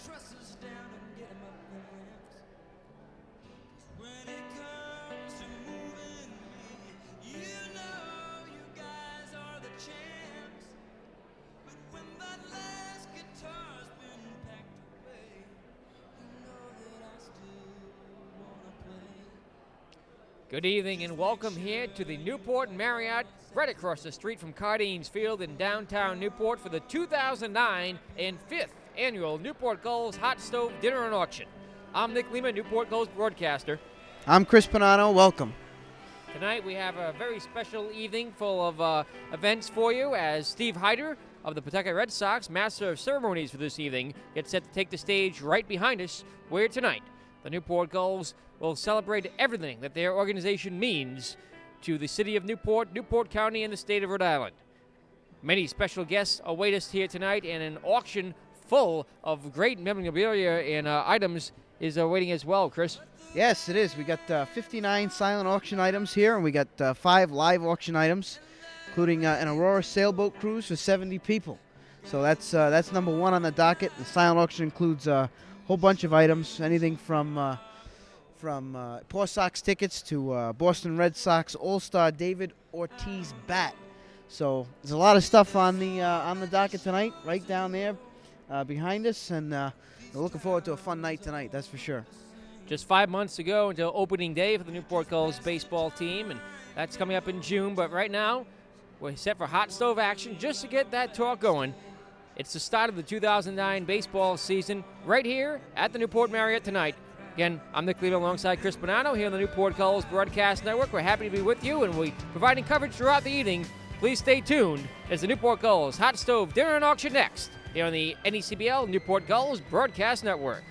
trusses down and get 'em up the ramps. When it comes to moving me, you know you guys are the champs. But when that last guitar's been packed away, you know that I still wanna play. Good evening and welcome here to the Newport Marriott, right across the street from Cardines Field in downtown Newport for the 2009 and 5th annual Newport Gulls Hotstove Dinner and Auction. I'm Nick Lima, Newport Gulls broadcaster. I'm Chris Panano. Welcome. Tonight we have a very special evening full of events for you as Steve Hyder of the Pawtucket Red Sox, master of ceremonies for this evening, gets set to take the stage right behind us, where tonight the Newport Gulls will celebrate everything that their organization means to the city of Newport, Newport County, and the state of Rhode Island. Many special guests await us here tonight, and an auction full of great memorabilia and items is awaiting as well, Chris. Yes, it is. We got 59 silent auction items here, and we got 5 live auction items, including an Aurora sailboat cruise for 70 people. So that's number one on the docket. The silent auction includes a whole bunch of items, anything from Paw Sox tickets to Boston Red Sox All-Star David Ortiz bat. So there's a lot of stuff on the docket tonight, right down there behind us, and we're looking forward to a fun night tonight, that's for sure. Just 5 months ago until opening day for the Newport Gulls baseball team, and that's coming up in June. But right now, we're set for hot stove action just to get that talk going. It's the start of the 2009 baseball season right here at the Newport Marriott tonight. Again, I'm Nick Leva alongside Chris Bonanno here on the Newport Gulls Broadcast Network. We're happy to be with you, and we're providing coverage throughout the evening. Please stay tuned as the Newport Gulls Hot Stove Dinner and Auction next here on the NECBL Newport Gulls Broadcast Network.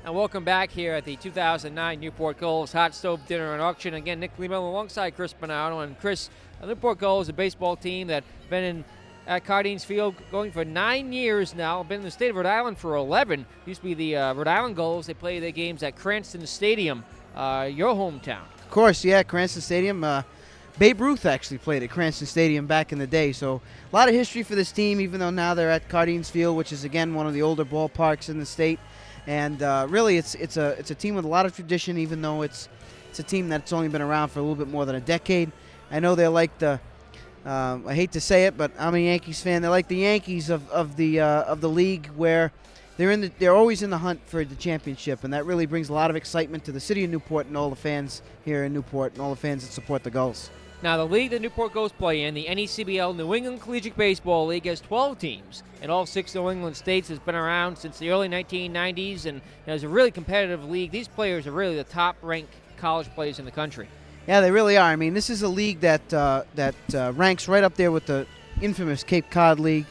And welcome back here at the 2009 Newport Gulls Hot Stove Dinner and Auction. Again, Nick Lima alongside Chris Bonanno. And Chris, the Newport Gulls, a baseball team that's been at Cardines Field going for 9 years now. Been in the state of Rhode Island for 11. Used to be the Rhode Island Gulls. They play their games at Cranston Stadium, your hometown. Of course, yeah, Cranston Stadium. Babe Ruth actually played at Cranston Stadium back in the day. So a lot of history for this team, even though now they're at Cardines Field, which is, again, one of the older ballparks in the state. And really, it's a team with a lot of tradition, even though it's a team that's only been around for a little bit more than a decade. I know they're like the I hate to say it, but I'm a Yankees fan. They're like the Yankees of the league, where they're always in the hunt for the championship, and that really brings a lot of excitement to the city of Newport and all the fans here in Newport and all the fans that support the Gulls. Now, the league that Newport Gulls play in, the NECBL New England Collegiate Baseball League, has 12 teams, and all 6 New England states. Has been around since the early 1990s, and it's a really competitive league. These players are really the top-ranked college players in the country. Yeah, they really are. I mean, this is a league that ranks right up there with the infamous Cape Cod League,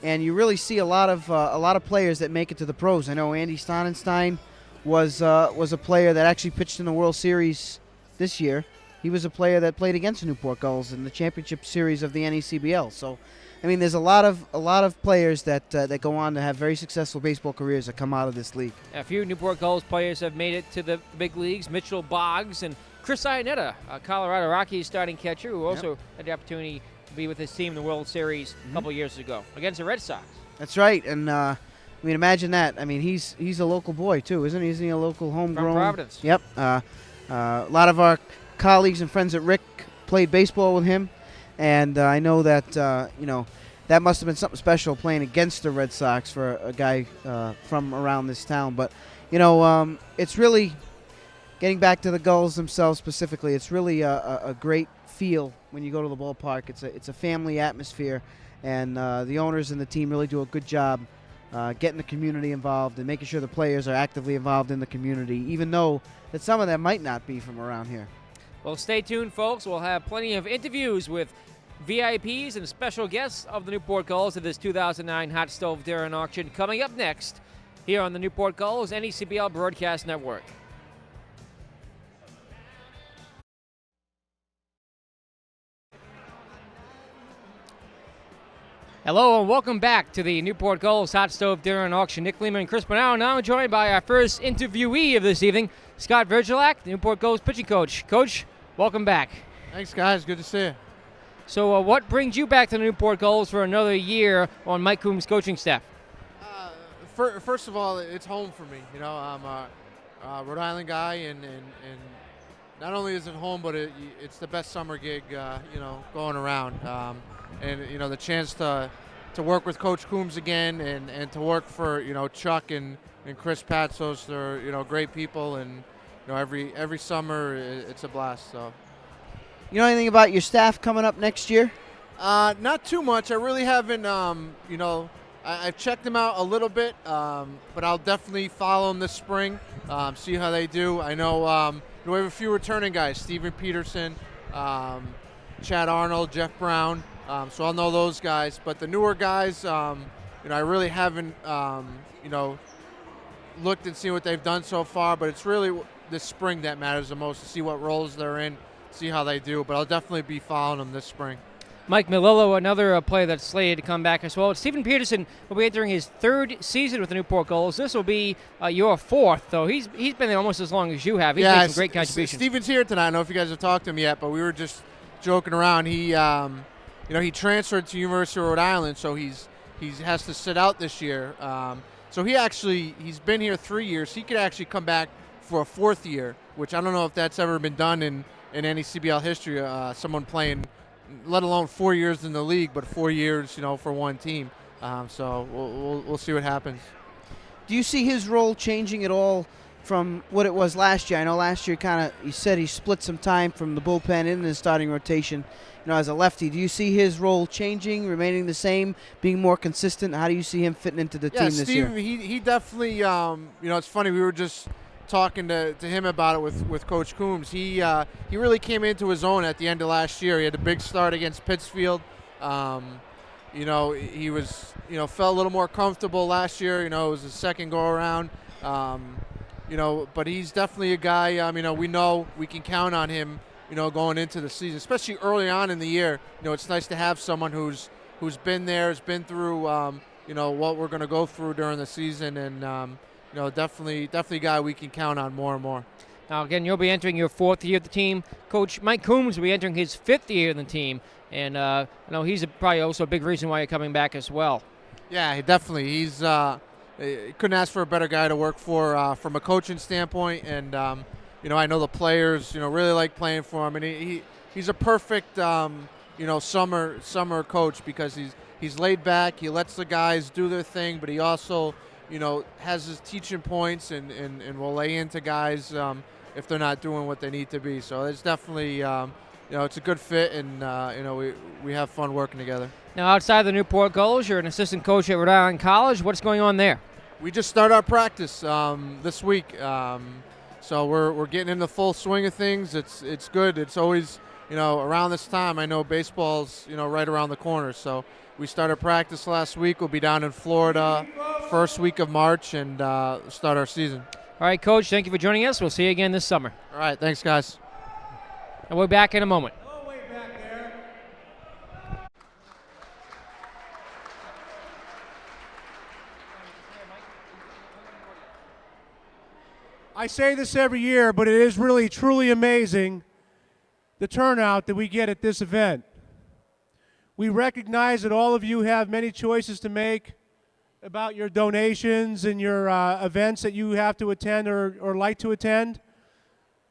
and you really see a lot of players that make it to the pros. I know Andy Sonnenstein was a player that actually pitched in the World Series this year. He was a player that played against the Newport Gulls in the championship series of the NECBL. So, I mean, there's a lot of players that go on to have very successful baseball careers that come out of this league. A few Newport Gulls players have made it to the big leagues. Mitchell Boggs and Chris Iannetta, a Colorado Rockies starting catcher, who also had the opportunity to be with his team in the World Series a couple years ago against the Red Sox. That's right, and I mean, imagine that. I mean, he's a local boy too, isn't he? Isn't he a local homegrown? From Providence. Yep. A lot of our colleagues and friends at Rick played baseball with him, and I know that that must have been something special playing against the Red Sox for a guy from around this town. But it's really, getting back to the Gulls themselves specifically, it's really a great feel when you go to the ballpark. It's a family atmosphere, and the owners and the team really do a good job getting the community involved and making sure the players are actively involved in the community, even though that some of them might not be from around here. Well, stay tuned, folks. We'll have plenty of interviews with VIPs and special guests of the Newport Gulls at this 2009 Hot Stove Dinner and Auction coming up next here on the Newport Gulls NECBL Broadcast Network. Hello and welcome back to the Newport Gulls Hot Stove Dinner and Auction. Nick Lehman and Chris Bonanno now joined by our first interviewee of this evening, Scott Virgilak, the Newport Gulls pitching coach. Coach, welcome back. Thanks, guys. Good to see you. So what brings you back to the Newport Gulls for another year on Mike Coombs' coaching staff? First of all, it's home for me. I'm a Rhode Island guy, and not only is it home, but it's the best summer gig, going around. And the chance to work with Coach Coombs again, and to work for Chuck and Chris Patsos. They're great people, and every summer it's a blast. So. You know anything about your staff coming up next year? Not too much. I really haven't. I've checked them out a little bit, but I'll definitely follow them this spring. See how they do. I know we have a few returning guys: Steven Peterson, Chad Arnold, Jeff Brown. So I'll know those guys. But the newer guys, I really haven't, looked and seen what they've done so far. But it's really this spring that matters the most, to see what roles they're in, see how they do. But I'll definitely be following them this spring. Mike Melillo, another player that's slated to come back as well. Stephen Peterson will be entering his third season with the Newport Gulls. This will be your fourth, though. He's been there almost as long as you have. He's made some great contributions. Stephen's here tonight. I don't know if you guys have talked to him yet, but we were just joking around. He, he transferred to University of Rhode Island, so he has to sit out this year. So he's been here 3 years. He could actually come back for a fourth year, which I don't know if that's ever been done in any CBL history. Someone playing, let alone 4 years in the league, but 4 years, for one team. So we'll see what happens. Do you see his role changing at all from what it was last year? I know last year he said he split some time from the bullpen in the starting rotation, as a lefty. Do you see his role changing, remaining the same, being more consistent? How do you see him fitting into the team this year? Yeah, Steve, he definitely, it's funny, we were just talking to him about it with Coach Coombs. He really came into his own at the end of last year. He had a big start against Pittsfield. He was, felt a little more comfortable last year. It was his second go around. But he's definitely a guy, we know we can count on him, going into the season, especially early on in the year. It's nice to have someone who's been there, has been through, what we're going to go through during the season, and, definitely a guy we can count on more and more. Now, again, you'll be entering your fourth year of the team. Coach Mike Coombs will be entering his fifth year in the team, and I know he's probably also a big reason why you're coming back as well. Yeah, definitely. He's couldn't ask for a better guy to work for from a coaching standpoint, and I know the players really like playing for him, and he's a perfect summer coach, because he's laid back. He lets the guys do their thing, but he also has his teaching points and will lay into guys if they're not doing what they need to be. So it's definitely it's a good fit, and we have fun working together. Now, outside of the Newport Gulls, you're an assistant coach at Rhode Island College. What's going on there? We just started our practice this week, so we're getting in the full swing of things. It's good. It's always around this time. I know baseball's right around the corner, so we started practice last week. We'll be down in Florida first week of March and start our season. All right, Coach, thank you for joining us. We'll see you again this summer. All right, thanks, guys. And we're back in a moment. I say this every year, but it is really truly amazing, the turnout that we get at this event. We recognize that all of you have many choices to make about your donations and your events that you have to attend or like to attend,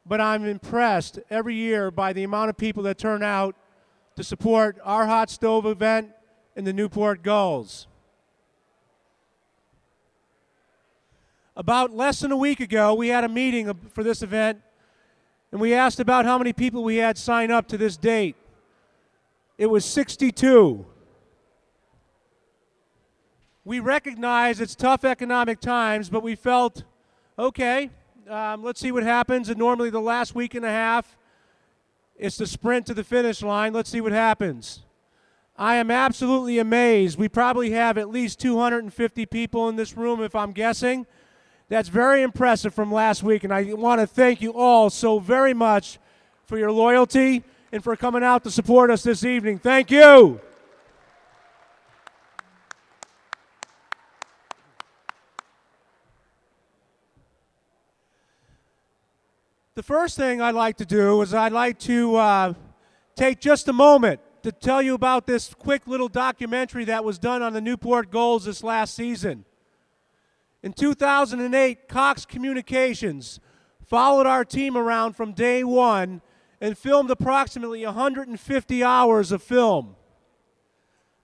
but I'm impressed every year by the amount of people that turn out to support our Hot Stove event and the Newport Gulls. About less than a week ago, we had a meeting for this event, and we asked about how many people we had sign up to this date. It was 62. We recognize it's tough economic times, but we felt, okay, let's see what happens. And normally the last week and a half, it's the sprint to the finish line. Let's see what happens. I am absolutely amazed. We probably have at least 250 people in this room, if I'm guessing. That's very impressive from last week, and I want to thank you all so very much for your loyalty and for coming out to support us this evening. Thank you. The first thing I'd like to do is I'd like to take just a moment to tell you about this quick little documentary that was done on the Newport Gulls this last season. In 2008, Cox Communications followed our team around from day one and filmed approximately 150 hours of film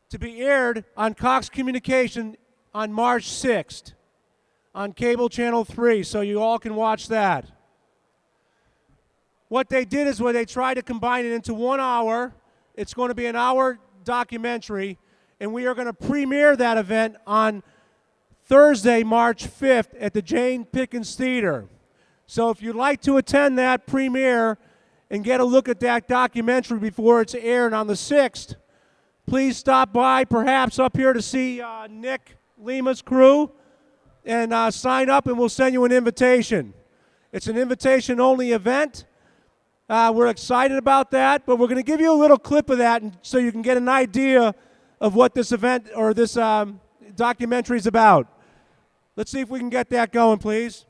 to be aired on Cox Communication on March 6th on Cable Channel 3, so you all can watch that. What they did is they tried to combine it into 1 hour. It's going to be an hour documentary, and we are going to premiere that event on Thursday, March 5th at the Jane Pickens Theater. So if you'd like to attend that premiere and get a look at that documentary before it's aired on the 6th, please stop by, perhaps up here to see Nick Lima's crew, and sign up and we'll send you an invitation. It's an invitation-only event. We're excited about that, but we're going to give you a little clip of that so you can get an idea of what this event or this documentary is about. Let's see if we can get that going, please.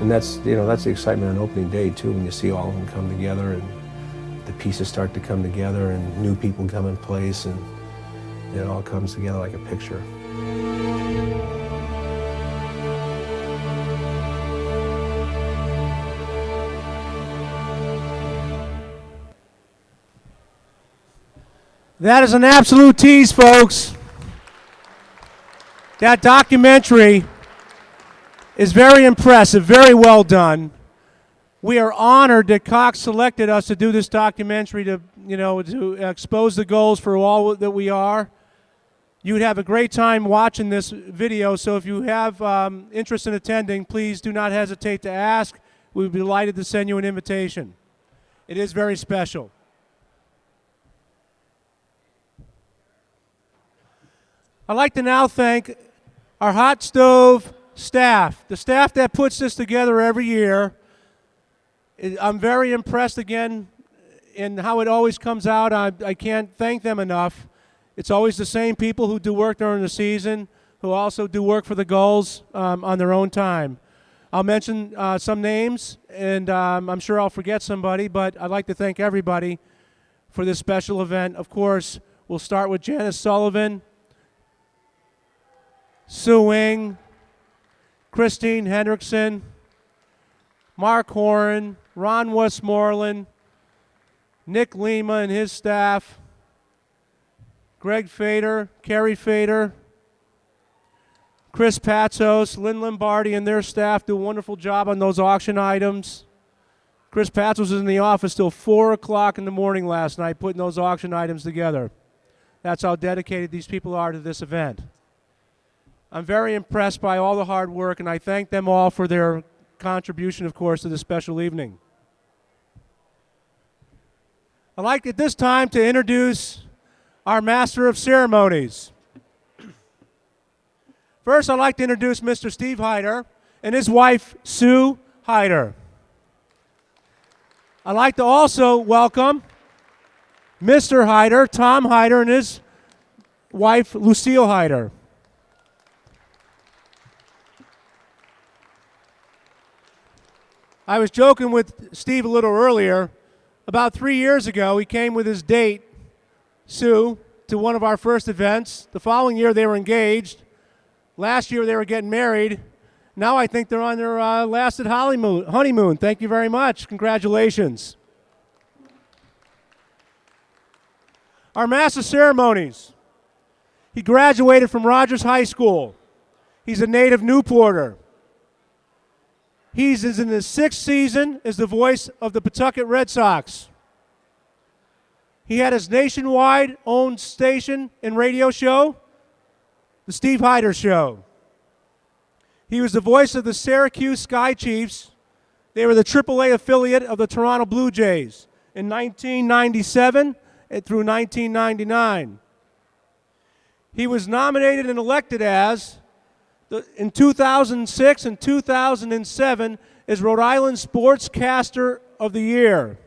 And that's the excitement on opening day too, when you see all of them come together and the pieces start to come together and new people come in place and it all comes together like a picture. That is an absolute tease, folks. That documentary is very impressive, very well done. We are honored that Cox selected us to do this documentary to expose the Gulls for all that we are. You would have a great time watching this video, so if you have interest in attending, please do not hesitate to ask. We would be delighted to send you an invitation. It is very special. I'd like to now thank our Hot Stove staff, the staff that puts this together every year. I'm very impressed again in how it always comes out. I can't thank them enough. It's always the same people who do work during the season, who also do work for the Gulls on their own time. I'll mention some names, and I'm sure I'll forget somebody, but I'd like to thank everybody for this special event. Of course, we'll start with Janice Sullivan, Sue Wing, Christine Hendrickson, Mark Horan, Ron Westmoreland, Nick Lima and his staff, Greg Fader, Kerry Fader, Chris Patsos, Lynn Lombardi and their staff do a wonderful job on those auction items. Chris Patsos was in the office till 4 o'clock in the morning last night putting those auction items together. That's how dedicated these people are to this event. I'm very impressed by all the hard work, and I thank them all for their contribution, of course, to this special evening. I'd like at this time to introduce our Master of Ceremonies. First, I'd like to introduce Mr. Steve Hyder and his wife, Sue Hyder. I'd like to also welcome Mr. Hyder, Tom Hyder, and his wife, Lucille Hyder. I was joking with Steve a little earlier. About 3 years ago, he came with his date, Sue, to one of our first events. The following year, they were engaged. Last year, they were getting married. Now I think they're on their lasted honeymoon. Thank you very much. Congratulations. Our Master of Ceremonies. He graduated from Rogers High School. He's a native Newporter. He's in his 6th season as the voice of the Pawtucket Red Sox. He had his nationwide owned station and radio show, The Steve Hyder Show. He was the voice of the Syracuse Sky Chiefs. They were the AAA affiliate of the Toronto Blue Jays in 1997 and through 1999. He was nominated and elected in 2006 and 2007 as Rhode Island Sportscaster of the Year.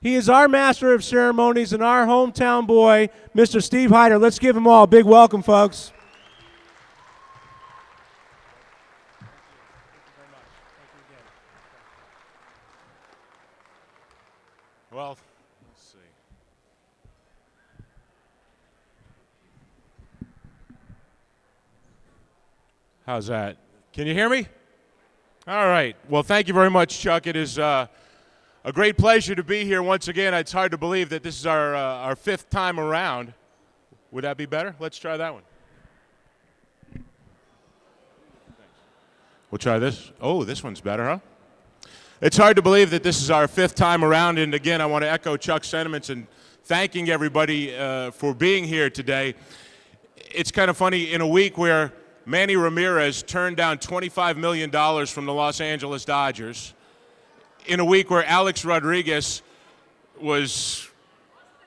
He is our Master of Ceremonies and our hometown boy, Mr. Steve Hyder. Let's give him all a big welcome, folks. Well, let's see. How's that? Can you hear me? All right. Well, thank you very much, Chuck. It is a great pleasure to be here once again. It's hard to believe that this is our 5th time around. Would that be better? Let's try that one. We'll try this. Oh, this one's better, huh? It's hard to believe that this is our 5th time around, and again, I want to echo Chuck's sentiments and thanking everybody for being here today. It's kind of funny, in a week where Manny Ramirez turned down $25 million from the Los Angeles Dodgers, in a week where Alex Rodriguez was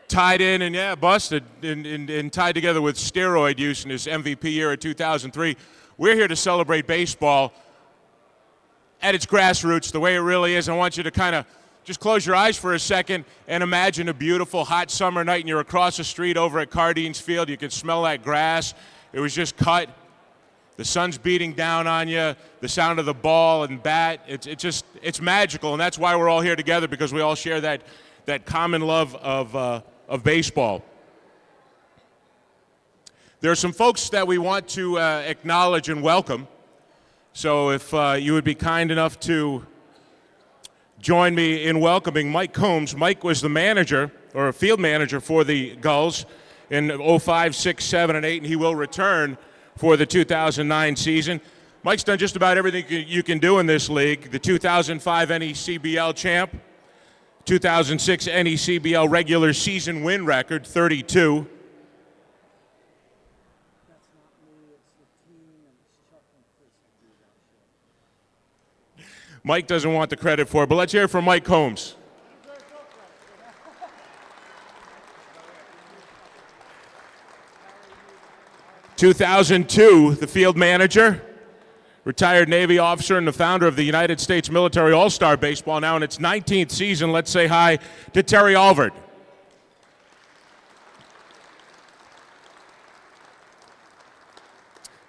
tied in and, busted and tied together with steroid use in his MVP year of 2003, we're here to celebrate baseball at its grassroots, the way it really is. I want you to kind of just close your eyes for a second and imagine a beautiful hot summer night and you're across the street over at Cardines Field. You can smell that grass. It was just cut. The sun's beating down on you. The sound of the ball and bat. It's magical, and that's why we're all here together, because we all share that common love of baseball. There are some folks that we want to acknowledge and welcome. So if you would be kind enough to join me in welcoming Mike Combs. Mike was the manager, or a field manager, for the Gulls in 05, 6, 7, and 8, and he will return for the 2009 season. Mike's done just about everything you can do in this league. The 2005 NECBL champ, 2006 NECBL regular season win record, 32. Mike doesn't want the credit for it, but let's hear it from Mike Combs. (2002), the field manager, retired Navy officer and the founder of the United States Military All-Star Baseball, now in its 19th season. Let's say hi to Terry Alvord.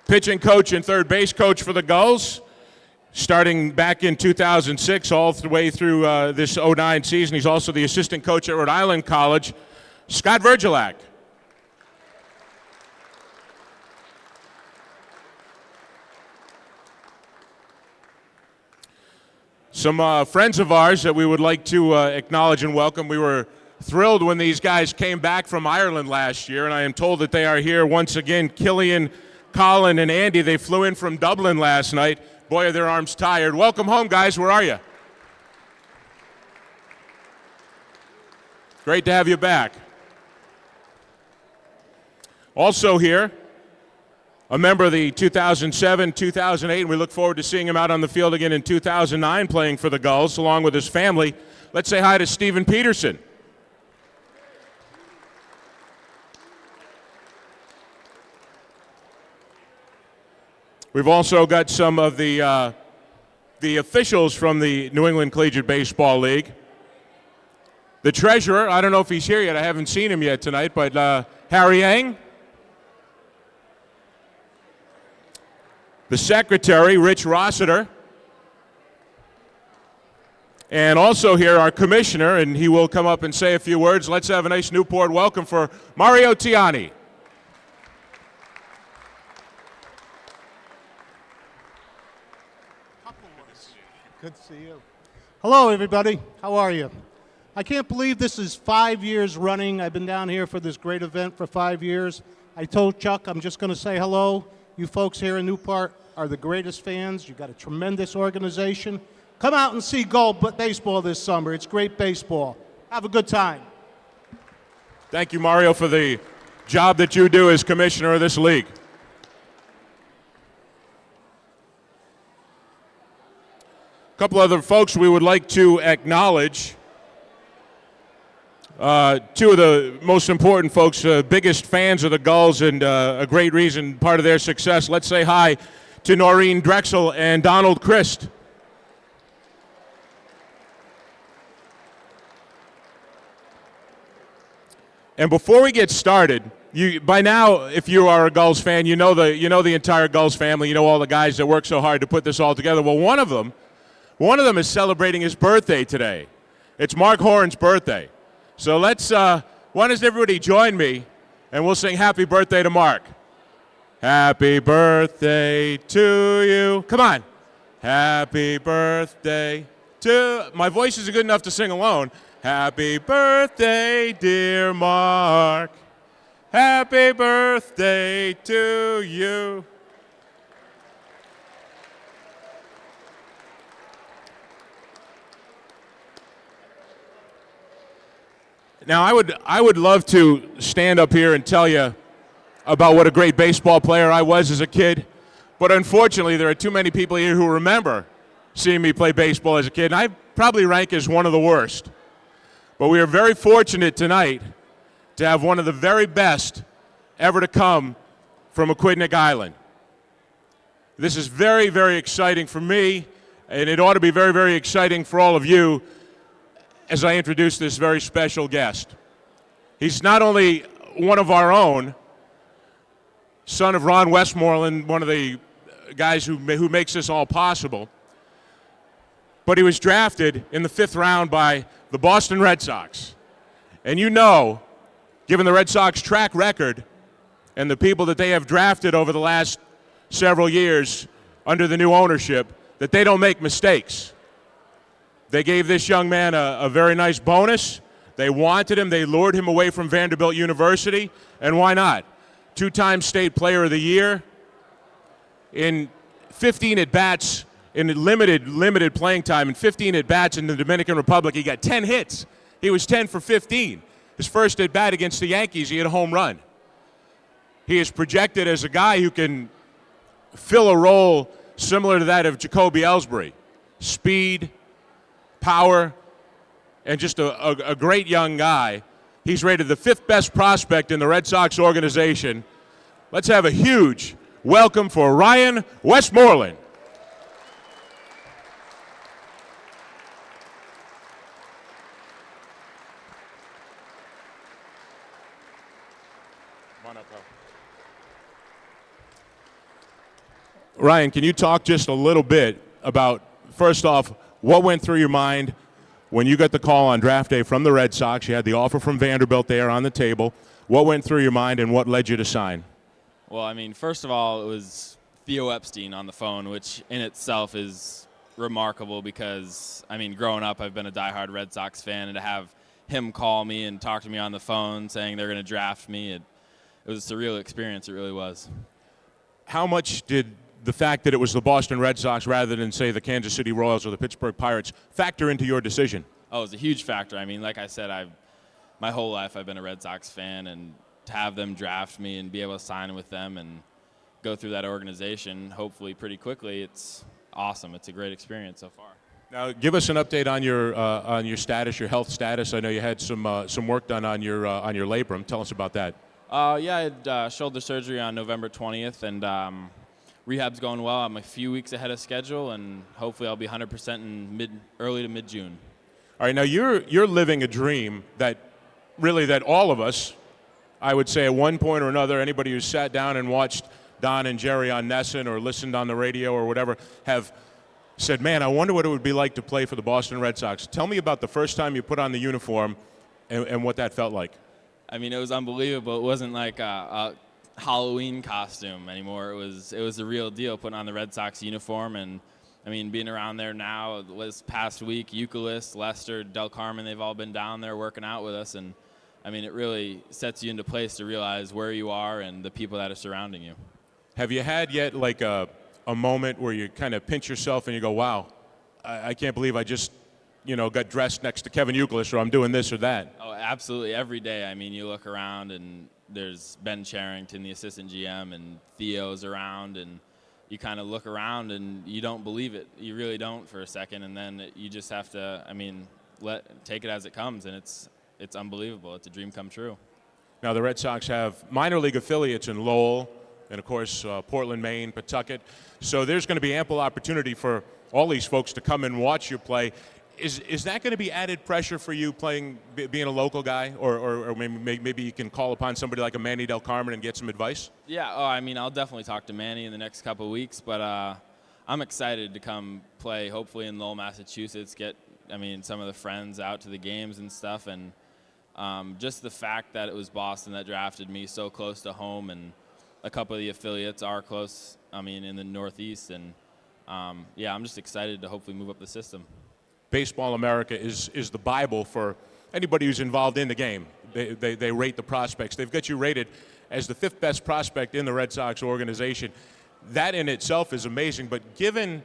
Pitching coach and third base coach for the Gulls, starting back in 2006 all the way through this 09 season. He's also the assistant coach at Rhode Island College, Scott Virgilak. Some friends of ours that we would like to acknowledge and welcome. We were thrilled when these guys came back from Ireland last year, and I am told that they are here once again. Killian, Colin, and Andy, they flew in from Dublin last night. Boy, are their arms tired. Welcome home, guys. Where are you? Great to have you back. Also here, a member of the 2007, 2008, and we look forward to seeing him out on the field again in 2009 playing for the Gulls along with his family. Let's say hi to Stephen Peterson. We've also got some of the officials from the New England Collegiate Baseball League. The treasurer, I don't know if he's here yet. I haven't seen him yet tonight, but Harry Yang. The secretary, Rich Rossiter. And also here, our commissioner, and he will come up and say a few words. Let's have a nice Newport welcome for Mario Tiani. Good to see you. Hello, everybody. How are you? I can't believe this is 5 years running. I've been down here for this great event for 5 years. I told Chuck I'm just going to say hello. You folks here in Newport are the greatest fans. You've got a tremendous organization. Come out and see Gull baseball this summer. It's great baseball. Have a good time. Thank you, Mario, for the job that you do as commissioner of this league. A couple other folks we would like to acknowledge. Two of the most important folks, biggest fans of the Gulls, and a great reason, part of their success. Let's say hi to Noreen Drexel and Donald Christ. And before we get started, by now, if you are a Gulls fan, you know the entire Gulls family. You know all the guys that work so hard to put this all together. Well, one of them is celebrating his birthday today. It's Mark Horan's birthday. So let's, why does everybody join me, and we'll sing happy birthday to Mark. Happy birthday to you. Come on. Happy birthday to, my voice isn't good enough to sing alone. Happy birthday, dear Mark. Happy birthday to you. Now, I would love to stand up here and tell you about what a great baseball player I was as a kid, but unfortunately, there are too many people here who remember seeing me play baseball as a kid, and I probably rank as one of the worst. But we are very fortunate tonight to have one of the very best ever to come from Aquidneck Island. This is very, very exciting for me, and it ought to be very, very exciting for all of you as I introduce this very special guest. He's not only one of our own, son of Ron Westmoreland, one of the guys who makes this all possible, but he was drafted in the 5th round by the Boston Red Sox. And you know, given the Red Sox track record and the people that they have drafted over the last several years under the new ownership, that they don't make mistakes. They gave this young man a very nice bonus. They wanted him. They lured him away from Vanderbilt University. And why not? 2-time state player of the year. In 15 at-bats, in limited playing time, in 15 at-bats in the Dominican Republic, he got 10 hits. He was 10 for 15. His first at-bat against the Yankees, he hit a home run. He is projected as a guy who can fill a role similar to that of Jacoby Ellsbury. Speed, power, and just a great young guy. He's rated the 5th best prospect in the Red Sox organization. Let's have a huge welcome for Ryan Westmoreland. Come on up, bro. Ryan, can you talk just a little bit about, first off, what went through your mind when you got the call on draft day from the Red Sox? You had the offer from Vanderbilt there on the table. What went through your mind and what led you to sign? Well, I mean, first of all, it was Theo Epstein on the phone, which in itself is remarkable because, I mean, growing up, I've been a diehard Red Sox fan, and to have him call me and talk to me on the phone saying they're going to draft me, it was a surreal experience. It really was. How much did the fact that it was the Boston Red Sox rather than, say, the Kansas City Royals or the Pittsburgh Pirates factor into your decision? Oh, it was a huge factor. I mean, like I said, my whole life I've been a Red Sox fan, and to have them draft me and be able to sign with them and go through that organization, hopefully pretty quickly, it's awesome. It's a great experience so far. Now, give us an update on your status, your health status. I know you had some work done on your labrum. Tell us about that. Yeah, I had shoulder surgery on November 20th, and rehab's going well. I'm a few weeks ahead of schedule, and hopefully I'll be 100% in early to mid-June. All right, now you're living a dream that really that all of us, I would say at one point or another, anybody who's sat down and watched Don and Jerry on Nesson or listened on the radio or whatever, have said, man, I wonder what it would be like to play for the Boston Red Sox. Tell me about the first time you put on the uniform and what that felt like. I mean, it was unbelievable. It wasn't like a Halloween costume anymore. It was the real deal, putting on the Red Sox uniform. And I mean, being around there now, this past week, Euclid, Lester, Del Carmen, they've all been down there working out with us. And I mean, it really sets you into place to realize where you are and the people that are surrounding you. Have you had yet like a moment where you kind of pinch yourself and you go, wow, I can't believe I just, got dressed next to Kevin Euclid, or I'm doing this or that? Oh, absolutely. Every day. I mean, you look around and there's Ben Charrington, the assistant GM, and Theo's around, and you kind of look around and you don't believe it. You really don't for a second, and then you just have to, take it as it comes, and it's unbelievable. It's a dream come true. Now, the Red Sox have minor league affiliates in Lowell and, of course, Portland, Maine, Pawtucket. So there's going to be ample opportunity for all these folks to come and watch you play. Is that going to be added pressure for you playing, being a local guy, or maybe you can call upon somebody like a Manny Del Carmen and get some advice? Yeah, I'll definitely talk to Manny in the next couple of weeks, but I'm excited to come play, hopefully in Lowell, Massachusetts, get some of the friends out to the games and stuff, and just the fact that it was Boston that drafted me so close to home, and a couple of the affiliates are close, in the Northeast, and I'm just excited to hopefully move up the system. Baseball America is the Bible for anybody who's involved in the game. They rate the prospects. They've got you rated as the 5th best prospect in the Red Sox organization. That in itself is amazing, but given,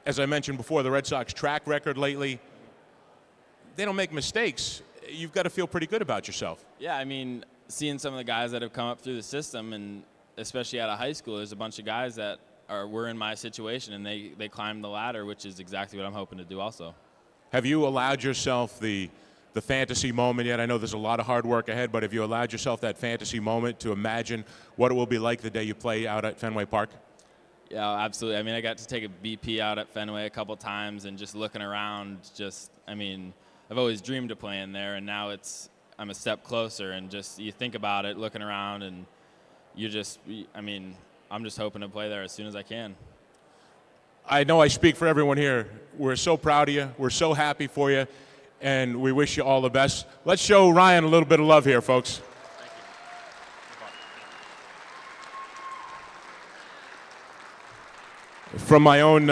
as I mentioned before, the Red Sox track record lately, they don't make mistakes. You've got to feel pretty good about yourself. Yeah, seeing some of the guys that have come up through the system, and especially out of high school, there's a bunch of guys that were in my situation, and they climbed the ladder, which is exactly what I'm hoping to do also. Have you allowed yourself the fantasy moment yet? I know there's a lot of hard work ahead, but have you allowed yourself that fantasy moment to imagine what it will be like the day you play out at Fenway Park? Yeah, absolutely. I got to take a BP out at Fenway a couple times, and just looking around, I've always dreamed of playing there, and now I'm a step closer, and just you think about it, looking around, and I'm just hoping to play there as soon as I can. I know I speak for everyone here. We're so proud of you. We're so happy for you, and we wish you all the best. Let's show Ryan a little bit of love here, folks. From my own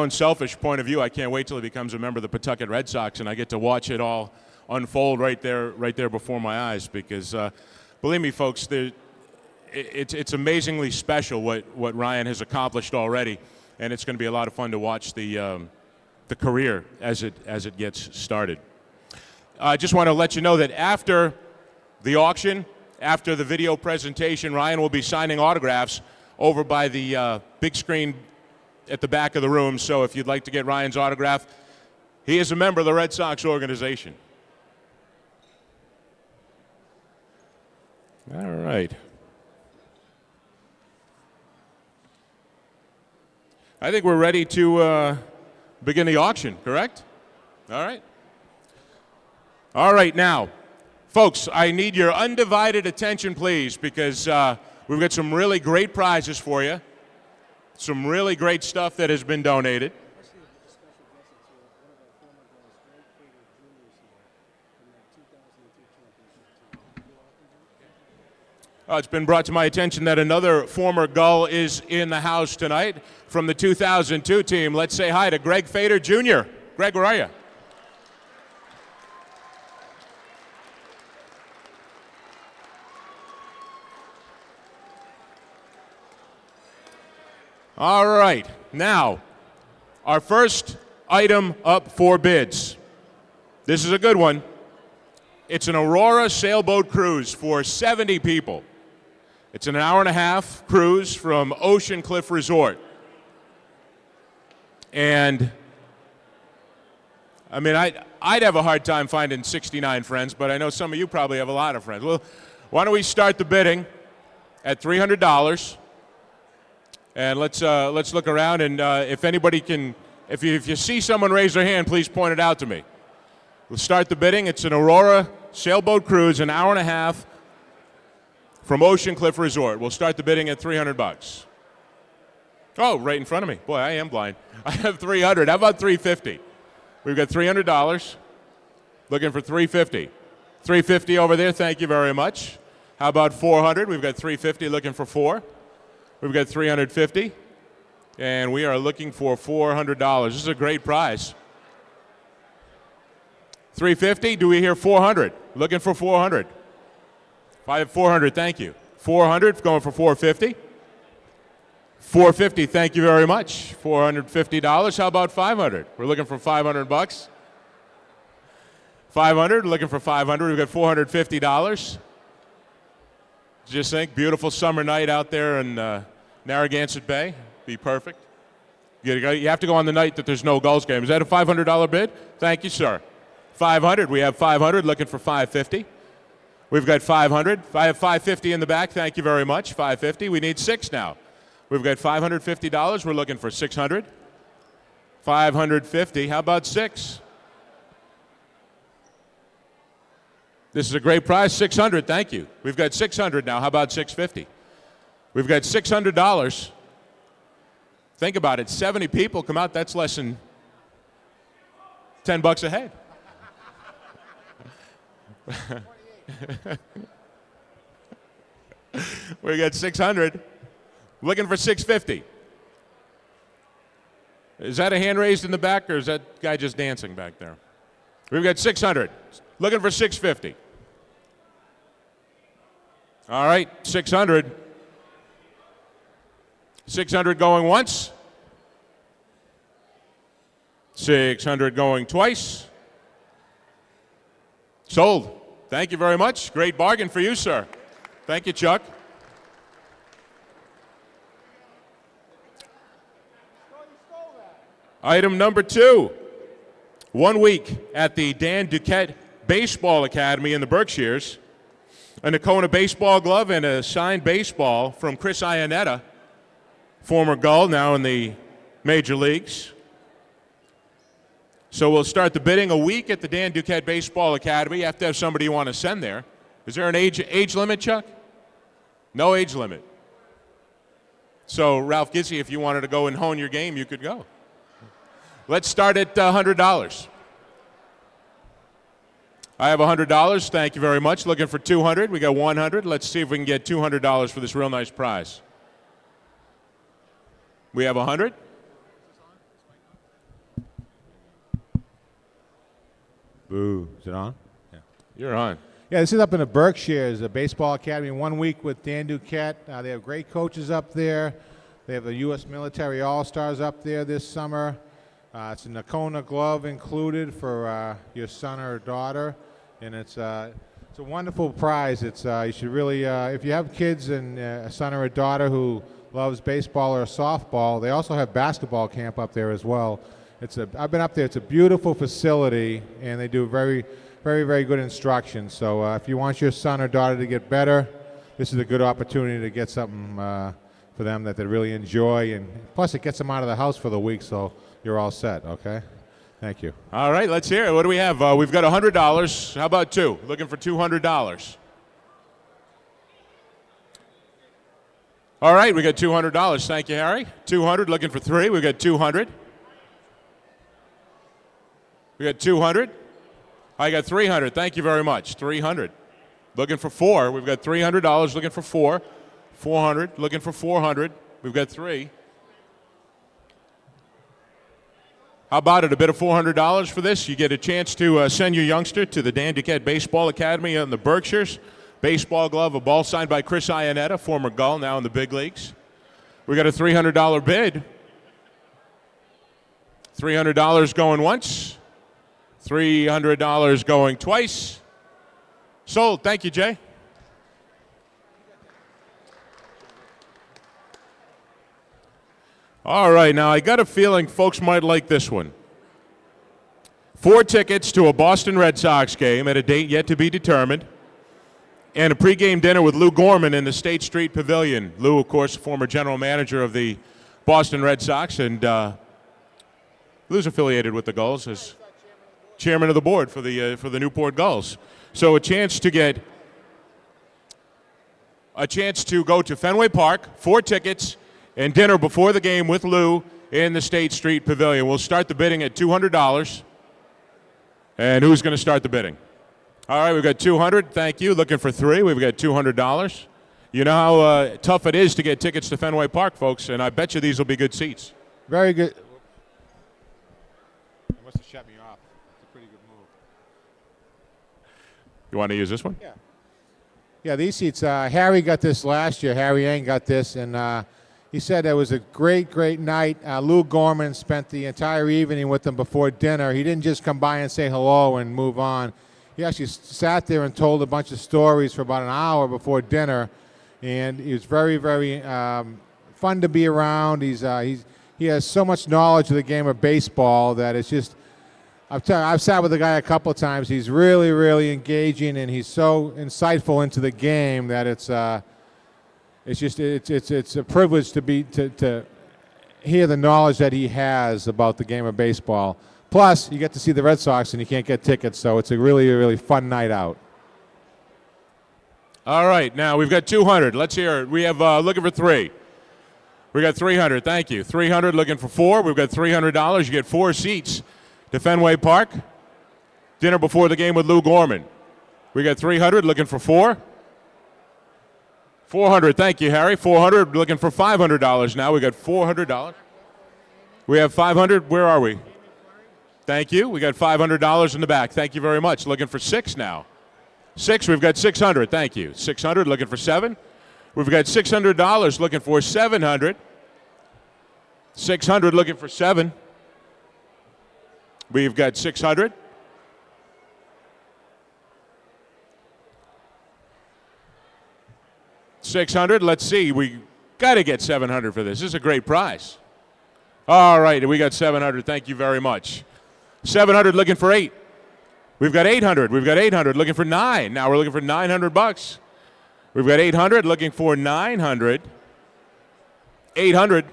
selfish point of view, I can't wait till he becomes a member of the Pawtucket Red Sox and I get to watch it all unfold right there before my eyes. Because believe me, folks, it's amazingly special what Ryan has accomplished already, and it's going to be a lot of fun to watch the career as it gets started. I just want to let you know that after the auction, after the video presentation, Ryan will be signing autographs over by the big screen at the back of the room. So if you'd like to get Ryan's autograph, he is a member of the Red Sox organization. All right. I think we're ready to begin the auction, correct? All right. All right, now, folks, I need your undivided attention, please, because we've got some really great prizes for you, some really great stuff that has been donated. It's been brought to my attention that another former Gull is in the house tonight from the 2002 team. Let's say hi to Greg Fader Jr. Greg, where are you? All right, now, our first item up for bids. This is a good one. It's an Aurora sailboat cruise for 70 people. It's an hour-and-a-half cruise from Ocean Cliff Resort. And, I'd have a hard time finding 69 friends, but I know some of you probably have a lot of friends. Well, why don't we start the bidding at $300. And let's look around, and if anybody can, if you see someone raise their hand, please point it out to me. We'll start the bidding. It's an Aurora sailboat cruise, an hour and a half from Ocean Cliff Resort. We'll start the bidding at $300. Oh, right in front of me. Boy, I am blind. I have 300. How about 350? We've got $300. Looking for 350. 350 over there. Thank you very much. How about 400? We've got 350 looking for 4. We've got 350. And we are looking for $400. This is a great prize. 350. Do we hear 400? Looking for 400. 400. Thank you. 400. Going for 450. 450. Thank you very much. $450. How about 500? We're looking for $500. 500. Looking for 500. We've got $450. Just think, beautiful summer night out there in Narragansett Bay. Be perfect. You have to go on the night that there's no Gulls game. Is that a $500 bid? Thank you, sir. 500. We have 500. Looking for 550. We've got 500. I have 550 in the back. Thank you very much. 550. We need 6 now. We've got $550. We're looking for 600. 550. How about 6? This is a great prize. 600. Thank you. We've got 600 now. How about 650? We've got $600. Think about it. 70 people come out. That's less than $10 a head. We got 600. Looking for 650. Is that a hand raised in the back, or is that guy just dancing back there? We've got 600. Looking for 650. All right, 600. 600 going once. 600 going twice. Sold. Thank you very much. Great bargain for you, sir. Thank you, Chuck. Item number 2. 1 week at the Dan Duquette Baseball Academy in the Berkshires. A Nakona baseball glove and a signed baseball from Chris Iannetta, former Gull, now in the major leagues. So we'll start the bidding a week at the Dan Duquette Baseball Academy. You have to have somebody you want to send there. Is there an age limit, Chuck? No age limit. So, Ralph Gizzi, if you wanted to go and hone your game, you could go. Let's start at $100. I have $100. Thank you very much. Looking for 200. We got 100. Let's see if we can get $200 for this real nice prize. We have 100. Boo. Is it on? Yeah. You're on. Yeah, this is up in the Berkshires, a baseball academy. 1 week with Dan Duquette. They have great coaches up there. They have the U.S. military all-stars up there this summer. It's a Nakona glove included for your son or daughter, and it's a wonderful prize. It's you should really, if you have kids and a son or a daughter who loves baseball or softball, they also have basketball camp up there as well. I've been up there. It's a beautiful facility, and they do very, very, very good instruction. So if you want your son or daughter to get better, this is a good opportunity to get something for them that they really enjoy, and plus it gets them out of the house for the week. So you're all set, okay? Thank you. All right, let's hear it. What do we have? We've got $100. How about 2? Looking for $200. All right, we got $200. Thank you, Harry. 200. Looking for 3. We got 200. We got 200. I got 300. Thank you very much. 300. Looking for 4. We've got $300. Looking for 4. 400. Looking for 400. We've got 3. How about it? A bit of $400 for this? You get a chance to send your youngster to the Dan Duquette Baseball Academy in the Berkshires. Baseball glove, a ball signed by Chris Iannetta, former Gull, now in the big leagues. We got a $300 bid. $300 going once. $300 going twice. Sold. Thank you, Jay. All right, now I got a feeling folks might like this one. 4 tickets to a Boston Red Sox game at a date yet to be determined. and a pregame dinner with Lou Gorman in the State Street Pavilion. Lou, of course, former general manager of the Boston Red Sox, and Lou's affiliated with the Gulls as chairman of the board for the Newport Gulls. So a chance to go to Fenway Park, 4 tickets, and dinner before the game with Lou in the State Street Pavilion. We'll start the bidding at $200. And who's going to start the bidding? All right, we've got $200. Thank you. Looking for 3. We've got $200. You know how tough it is to get tickets to Fenway Park, folks, and I bet you these will be good seats. Very good. They must have shut me off. It's a pretty good move. You want to use this one? Yeah. Yeah, these seats, Harry got this last year. Harry Yang got this, and he said it was a great, great night. Lou Gorman spent the entire evening with them before dinner. He didn't just come by and say hello and move on. He actually sat there and told a bunch of stories for about an hour before dinner, and he was very, very fun to be around. He has so much knowledge of the game of baseball that it's just. I've sat with the guy a couple of times. He's really, really engaging, and he's so insightful into the game that it's a privilege to hear the knowledge that he has about the game of baseball. Plus, you get to see the Red Sox, and you can't get tickets, so it's a really, really fun night out. All right, now we've got 200. Let's hear it. We have looking for 3. We got 300. Thank you. 300 looking for 4. We've got $300. You get 4 seats to Fenway Park. Dinner before the game with Lou Gorman. We got 300 looking for 4. 400. Thank you, Harry. 400 looking for $500 now. We got $400. We have 500. Where are we? Thank you. We got $500 in the back. Thank you very much. Looking for 6 now. 6. We've got 600. Thank you. 600 looking for 7. We've got $600 looking for 700. 600 looking for 7. We've got 600. $600. Let's see. We got to get 700 for this. This is a great prize. All right. We got 700. Thank you very much. 700 looking for 8. We've got 800. We've got 800 looking for 9. Now we're looking for $900. We've got 800 looking for 900. 800.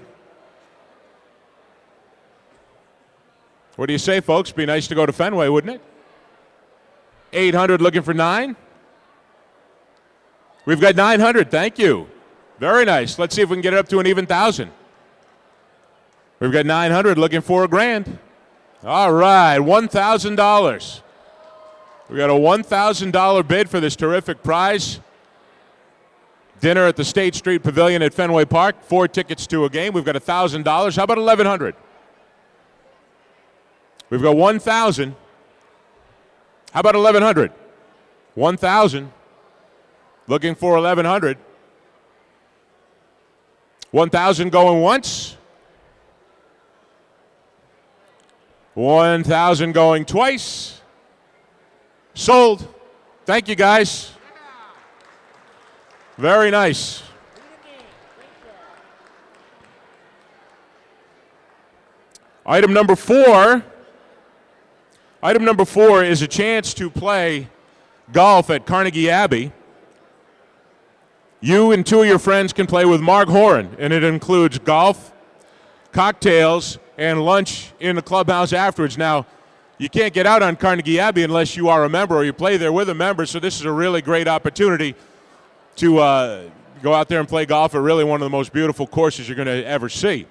What do you say, folks? Be nice to go to Fenway, wouldn't it? 800 looking for 9. We've got 900. Thank you. Very nice. Let's see if we can get it up to an even 1,000. We've got 900 looking for $1,000. All right, $1,000. We got a $1,000 bid for this terrific prize. Dinner at the State Street Pavilion at Fenway Park. 4 tickets to a game. We've got $1,000. How about 1,100? We've got 1,000. How about 1,100? 1,000. Looking for 1,100. 1,000 going once. 1,000 going twice. Sold. Thank you, guys. Very nice. Item number 4. Item number 4 is a chance to play golf at Carnegie Abbey. You and 2 of your friends can play with Mark Horan, and it includes golf, cocktails, and lunch in the clubhouse afterwards. Now, you can't get out on Carnegie Abbey unless you are a member or you play there with a member, so this is a really great opportunity to go out there and play golf at really one of the most beautiful courses you're going to ever see.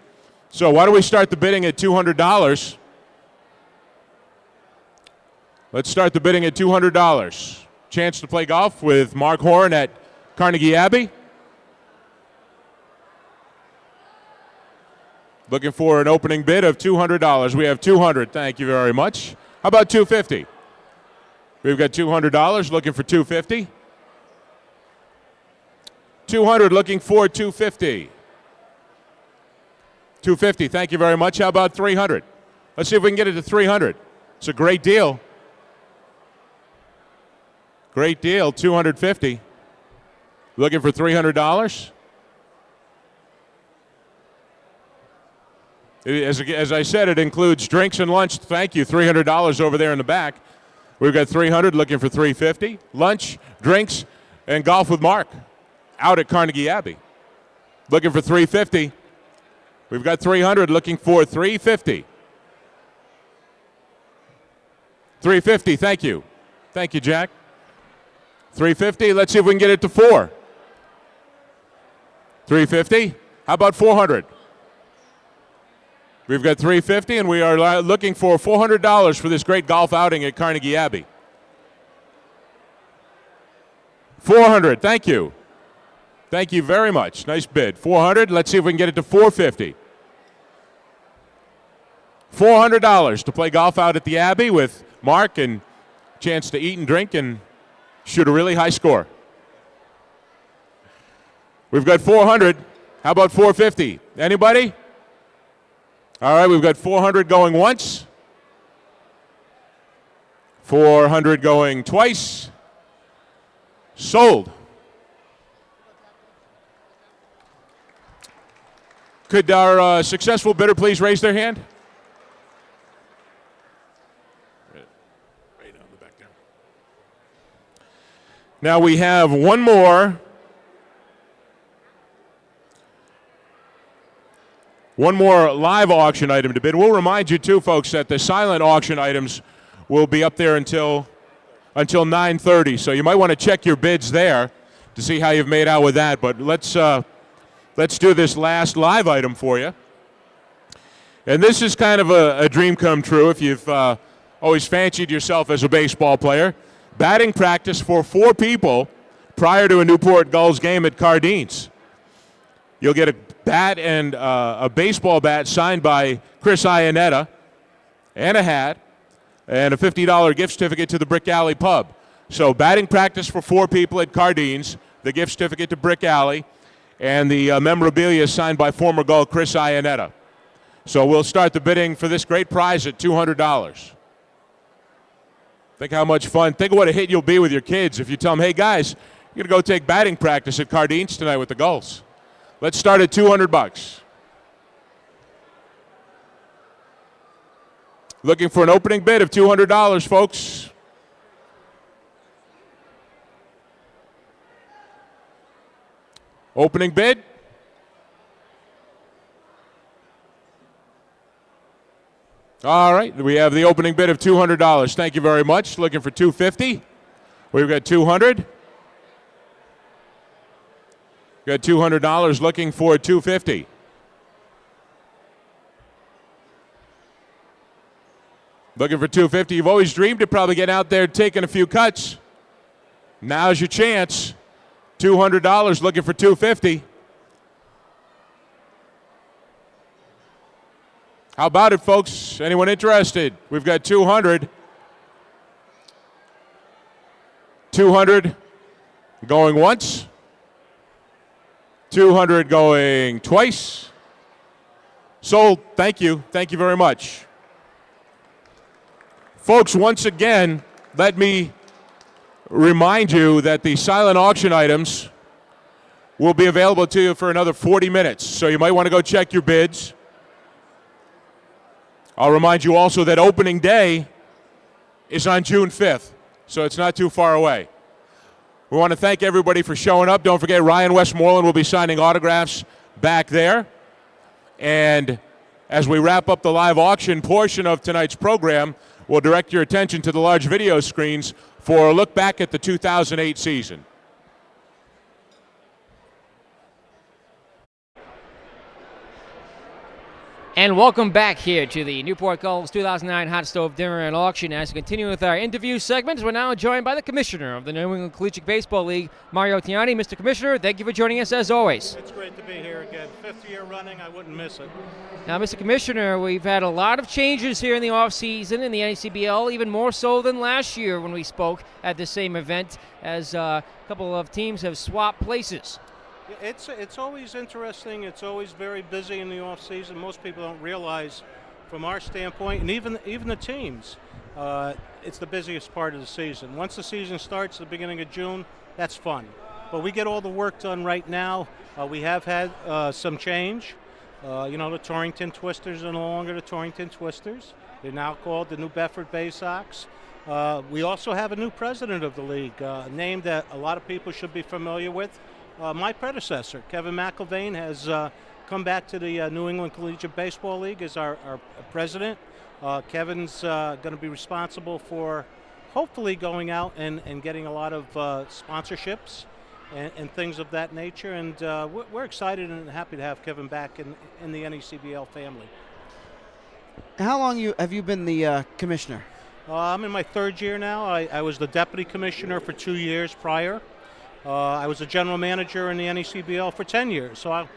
So why don't we start the bidding at $200? Let's start the bidding at $200. Chance to play golf with Mark Horan at Carnegie Abbey. Looking for an opening bid of $200. We have 200. Thank you very much. How about 250? We've got $200. Looking for 250. 200. Looking for 250. 250. Thank you very much. How about 300? Let's see if we can get it to 300. It's a great deal. Great deal. 250. Looking for $300. As I said, it includes drinks and lunch. Thank you. $300 over there in the back. We've got 300 looking for 350. Lunch, drinks, and Golf with Mark out at Carnegie Abbey. Looking for 350. We've got 300 looking for 350. 350, thank you. Thank you, Jack. 350, let's see if we can get it to 4. 350, how about 400? We've got 350, and we are looking for $400 for this great golf outing at Carnegie Abbey. 400, thank you. Thank you very much. Nice bid. 400, let's see if we can get it to 450. $400 to play golf out at the Abbey with Mark, and chance to eat and drink and shoot a really high score. We've got 400. How about 450? Anybody? All right, we've got 400 going once. 400 going twice. Sold. Could our successful bidder please raise their hand? Right on the back there. Now we have one more. One more live auction item to bid. We'll remind you too, folks, that the silent auction items will be up there until 9:30. So you might want to check your bids there to see how you've made out with that. But let's do this last live item for you. And this is kind of a dream come true if you've always fancied yourself as a baseball player. Batting practice for 4 people prior to a Newport Gulls game at Cardines. You'll get a bat and a baseball bat signed by Chris Iannetta, and a hat, and a $50 gift certificate to the Brick Alley Pub. So batting practice for 4 people at Cardines, the gift certificate to Brick Alley, and the memorabilia signed by former Gull Chris Iannetta. So we'll start the bidding for this great prize at $200. Think how much fun. Think of what a hit you'll be with your kids if you tell them, hey guys, you're going to go take batting practice at Cardines tonight with the Gulls. Let's start at $200. Looking for an opening bid of $200, folks. Opening bid. All right, we have the opening bid of $200. Thank you very much. Looking for $250. We've got $200. Got $200 looking for $250. Looking for $250. You've always dreamed of probably getting out there taking a few cuts. Now's your chance. $200 looking for $250. How about it, folks? Anyone interested? We've got $200. $200 going once. $200 going twice. Sold. Thank you. Thank you very much. Folks, once again, let me remind you that the silent auction items will be available to you for another 40 minutes. So you might want to go check your bids. I'll remind you also that opening day is on June 5th, so it's not too far away. We want to thank everybody for showing up. Don't forget, Ryan Westmoreland will be signing autographs back there. And as we wrap up the live auction portion of tonight's program, we'll direct your attention to the large video screens for a look back at the 2008 season. And welcome back here to the Newport Gulls 2009 Hotstove Dinner and Auction. As we continue with our interview segments, we're now joined by the Commissioner of the New England Collegiate Baseball League, Mario Tiani. Mr. Commissioner, thank you for joining us as always. It's great to be here again. 5th year running, I wouldn't miss it. Now, Mr. Commissioner, we've had a lot of changes here in the offseason in the NCBL, even more so than last year when we spoke at the same event, as a couple of teams have swapped places. It's always interesting. It's always very busy in the off season. Most people don't realize, from our standpoint, and even the teams, it's the busiest part of the season. Once the season starts at the beginning of June, that's fun. But we get all the work done right now. We have had some change. The Torrington Twisters are no longer the Torrington Twisters. They're now called the New Bedford Bay Sox. We also have a new president of the league, a name that a lot of people should be familiar with. My predecessor, Kevin McIlvain, has come back to the New England Collegiate Baseball League as our president. Kevin's going to be responsible for hopefully going out and getting a lot of sponsorships and things of that nature. And we're excited and happy to have Kevin back in the NECBL family. How long have you been the commissioner? I'm in my third year now. I was the deputy commissioner for 2 years prior. I was a general manager in the NECBL for 10 years. So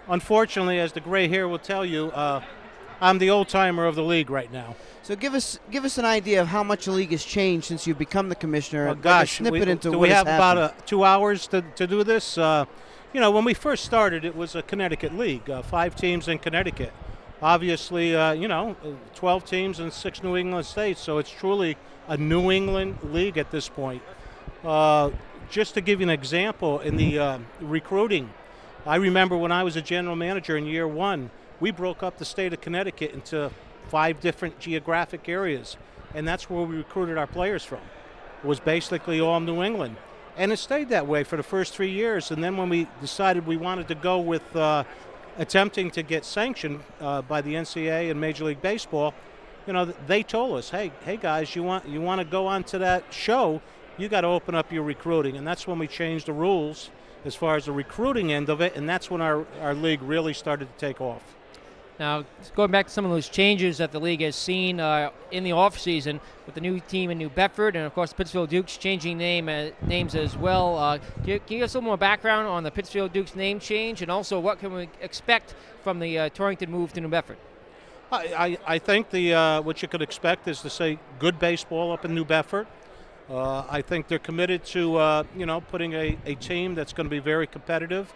unfortunately, as the gray hair will tell you, I'm the old-timer of the league right now. So give us an idea of how much the league has changed since you've become the commissioner. Oh, gosh, snip it into do what we has have happened. about 2 hours to do this? When we first started, it was a Connecticut league, 5 teams in Connecticut. Obviously, 12 teams in 6 New England states, so it's truly a New England league at this point. Just to give you an example, in the recruiting, I remember when I was a general manager in year 1, we broke up the state of Connecticut into 5 different geographic areas, and that's where we recruited our players from. It was basically all New England. And it stayed that way for the first 3 years, and then when we decided we wanted to go with attempting to get sanctioned by the NCAA and Major League Baseball, they told us, hey guys, you want to go on to that show, you got to open up your recruiting. And that's when we changed the rules as far as the recruiting end of it, and that's when our league really started to take off. Now, going back to some of those changes that the league has seen in the offseason with the new team in New Bedford and, of course, the Pittsfield Dukes changing names as well. Can you give us a little more background on the Pittsfield Dukes name change, and also what can we expect from the Torrington move to New Bedford? I think what you could expect is to say good baseball up in New Bedford. I think they're committed to putting a team that's going to be very competitive.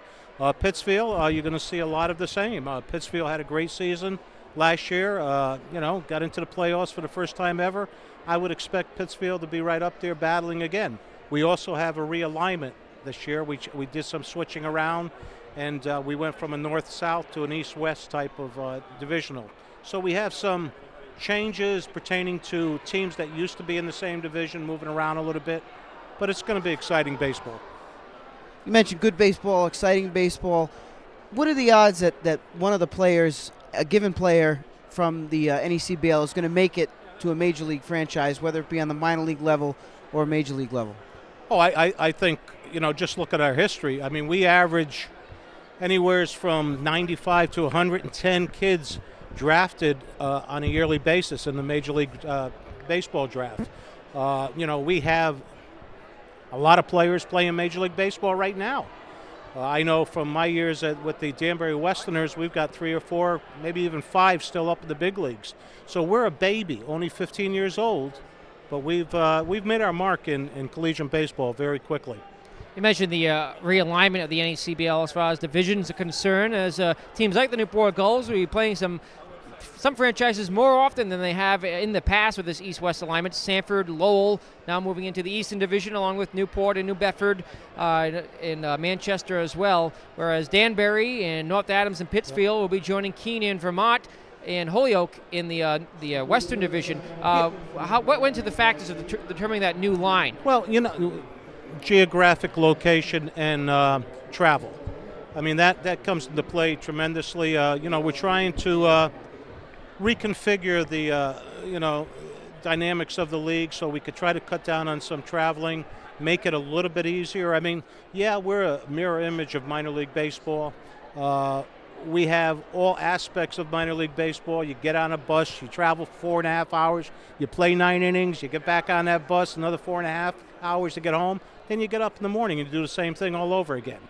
Pittsfield, you're going to see a lot of the same. Pittsfield had a great season last year. Got into the playoffs for the first time ever. I would expect Pittsfield to be right up there battling again. We also have a realignment this year. We did some switching around, and we went from a north-south to an east-west type of divisional. So we have some changes pertaining to teams that used to be in the same division moving around a little bit, but it's going to be exciting baseball. You mentioned good baseball, exciting baseball. What are the odds that one of the players, a given player from the NECBL, is going to make it to a major league franchise, whether it be on the minor league level or major league level? Oh, I think, just look at our history. I mean, we average anywhere from 95 to 110 kids drafted on a yearly basis in the Major League Baseball draft. We have a lot of players playing Major League Baseball right now. I know from my years with the Danbury Westerners, we've got 3 or 4, maybe even 5 still up in the big leagues. So we're a baby, only 15 years old, but we've made our mark in collegiate baseball very quickly. You mentioned the realignment of the NECBL as far as divisions are concerned, as teams like the Newport Gulls will be playing some franchises more often than they have in the past with this east-west alignment. Sanford, Lowell now moving into the Eastern Division along with Newport and New Bedford in Manchester as well, whereas Danbury and North Adams and Pittsfield will be joining Keene, Vermont, and Holyoke in the Western Division. What went into the factors of determining that new line? Well, geographic location and travel. I mean, that comes into play tremendously. We're trying to reconfigure the dynamics of the league so we could try to cut down on some traveling, make it a little bit easier. I mean, we're a mirror image of minor league baseball. We have all aspects of minor league baseball. You get on a bus, you travel 4.5 hours, you play 9 innings, you get back on that bus, another 4.5 hours to get home, then you get up in the morning and do the same thing all over again.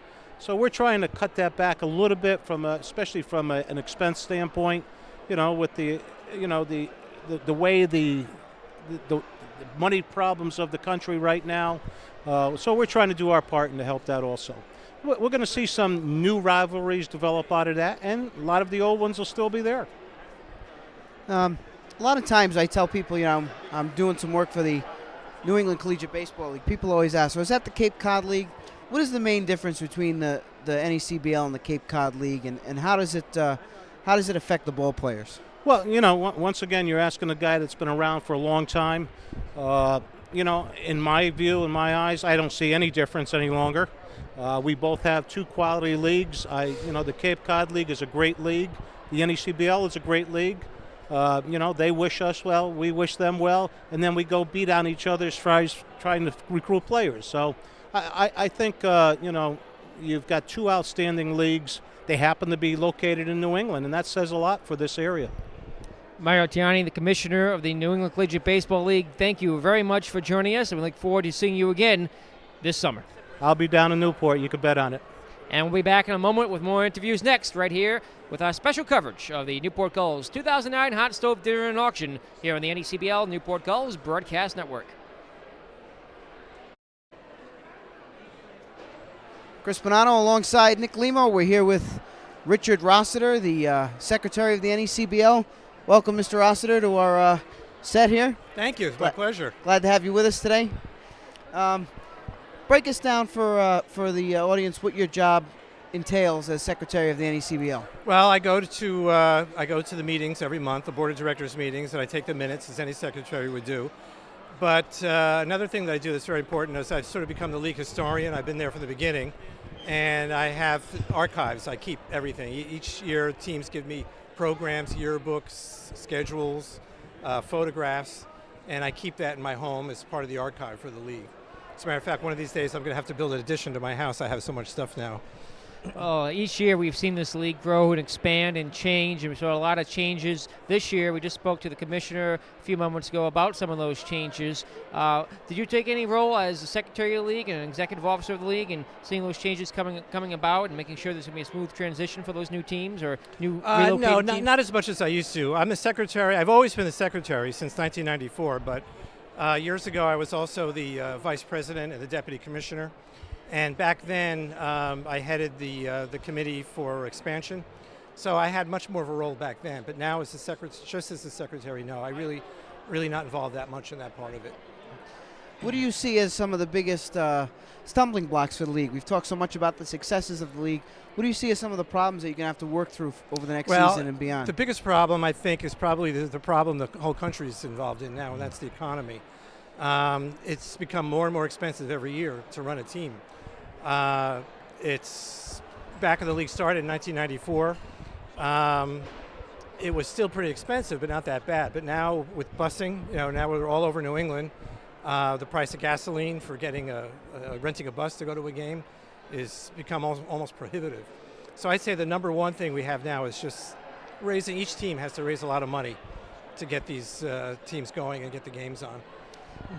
So we're trying to cut that back a little bit especially from an expense standpoint. With the way the money problems of the country right now. So we're trying to do our part and to help that also. We're going to see some new rivalries develop out of that, and a lot of the old ones will still be there. A lot of times I tell people, I'm doing some work for the New England Collegiate Baseball League. People always ask, is that the Cape Cod League? What is the main difference between the NECBL and the Cape Cod League, and how does it affect the ball players? Well, once again, you're asking a guy that's been around for a long time. In my view, in my eyes, I don't see any difference any longer. We both have two quality leagues. The Cape Cod League is a great league. The NECBL is a great league. They wish us well, we wish them well, and then we go beat on each other's trying to recruit players. So I think, you've got two outstanding leagues. They happen to be located in New England, and that says a lot for this area. Mario Tiani, the commissioner of the New England Collegiate Baseball League, thank you very much for joining us, and we look forward to seeing you again this summer. I'll be down in Newport. You can bet on it. And we'll be back in a moment with more interviews next, right here with our special coverage of the Newport Gulls 2009 Hot Stove Dinner and Auction here on the NECBL Newport Gulls Broadcast Network. Chris Bonanno alongside Nick Limo. We're here with Richard Rossiter, the secretary of the NECBL. Welcome, Mr. Rossiter, to our set here. Thank you. It's my pleasure. Glad to have you with us today. Break us down for the audience what your job entails as secretary of the NECBL. Well, I go to the meetings every month, the board of directors meetings, and I take the minutes as any secretary would do. But another thing that I do that's very important is I've sort of become the league historian. I've been there from the beginning, and I have archives. I keep everything. Each year, teams give me programs, yearbooks, schedules, photographs, and I keep that in my home as part of the archive for the league. As a matter of fact, one of these days I'm going to have to build an addition to my house. I have so much stuff now. Each year we've seen this league grow and expand and change, and we saw a lot of changes this year. We just spoke to the commissioner a few moments ago about some of those changes. Did you take any role as the secretary of the league and an executive officer of the league and seeing those changes coming about and making sure there's going to be a smooth transition for those new teams or new relocated No, teams? not as much as I used to. I'm the secretary. I've always been the secretary since 1994, but years ago I was also the vice president and the deputy commissioner. And back then, I headed the committee for expansion, so I had much more of a role back then. But now, as just as the secretary, no, I really not involved that much in that part of it. What do you see as some of the biggest stumbling blocks for the league? We've talked so much about the successes of the league. What do you see as some of the problems that you're going to have to work through over the next season and beyond? The biggest problem, I think, is probably the problem the whole country is involved in now, and that's the economy. It's become more and more expensive every year to run a team. It's back when the league started in 1994. It was still pretty expensive, but not that bad. But now with busing, now we're all over New England. The price of gasoline for getting renting a bus to go to a game is become almost prohibitive. So I'd say the number one thing we have now is just raising. Each team has to raise a lot of money to get these teams going and get the games on.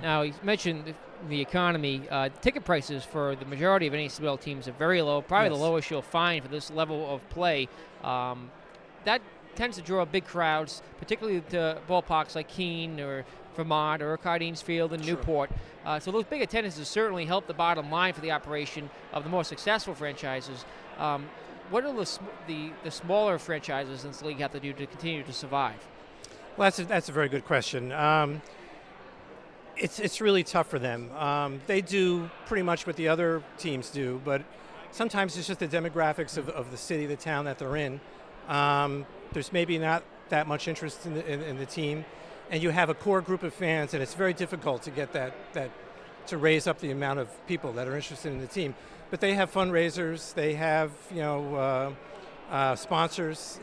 Now, you mentioned the economy. Ticket prices for the majority of NACBL teams are very low, probably Yes. the lowest you'll find for this level of play. That tends to draw big crowds, particularly to ballparks like Keene or Vermont or Cardines Field and Newport. So those big attendances certainly help the bottom line for the operation of the more successful franchises. What do the smaller franchises in this league have to do to continue to survive? Well, that's a very good question. It's really tough for them. They do pretty much what the other teams do, but sometimes it's just the demographics of the city, the town that they're in. There's maybe not that much interest in the team, and you have a core group of fans, and it's very difficult to get that to raise up the amount of people that are interested in the team. But they have fundraisers, they have sponsors.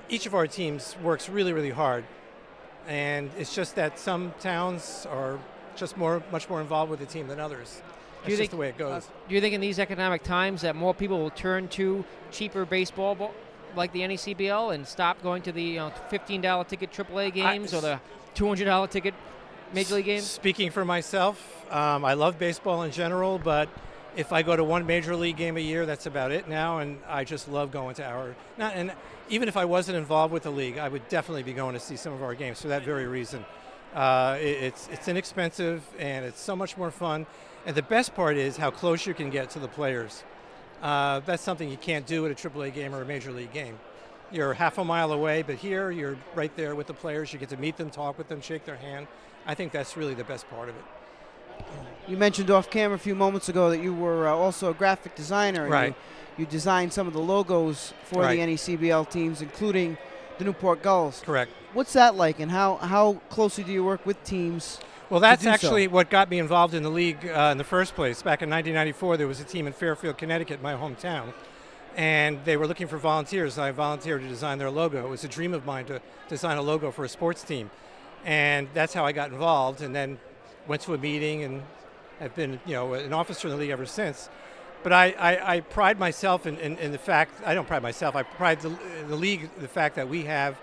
Each of our teams works really, really hard. And it's just that some towns are just much more involved with the team than others. That's just the way it goes. Do you think in these economic times that more people will turn to cheaper baseball like the NECBL and stop going to the $15 ticket AAA games or the $200 ticket Major League games? Speaking for myself, I love baseball in general, but if I go to one Major League game a year, that's about it now, and I just love going to and even if I wasn't involved with the league, I would definitely be going to see some of our games for that very reason. It's inexpensive, and it's so much more fun, and the best part is how close you can get to the players. That's something you can't do at a AAA game or a Major League game. You're half a mile away, but here you're right there with the players. You get to meet them, talk with them, shake their hand. I think that's really the best part of it. You mentioned off camera a few moments ago that you were also a graphic designer. And Right. You designed some of the logos for the NECBL teams, including the Newport Gulls. Correct. What's that like, and how closely do you work with teams? Well, that's do so? actually what got me involved in the league in the first place. Back in 1994, there was a team in Fairfield, Connecticut, my hometown, and they were looking for volunteers. I volunteered to design their logo. It was a dream of mine to design a logo for a sports team, and that's how I got involved. And then went to a meeting, and have been, an officer in the league ever since. But I pride myself in the fact, I don't pride myself, I pride the league, the fact that we have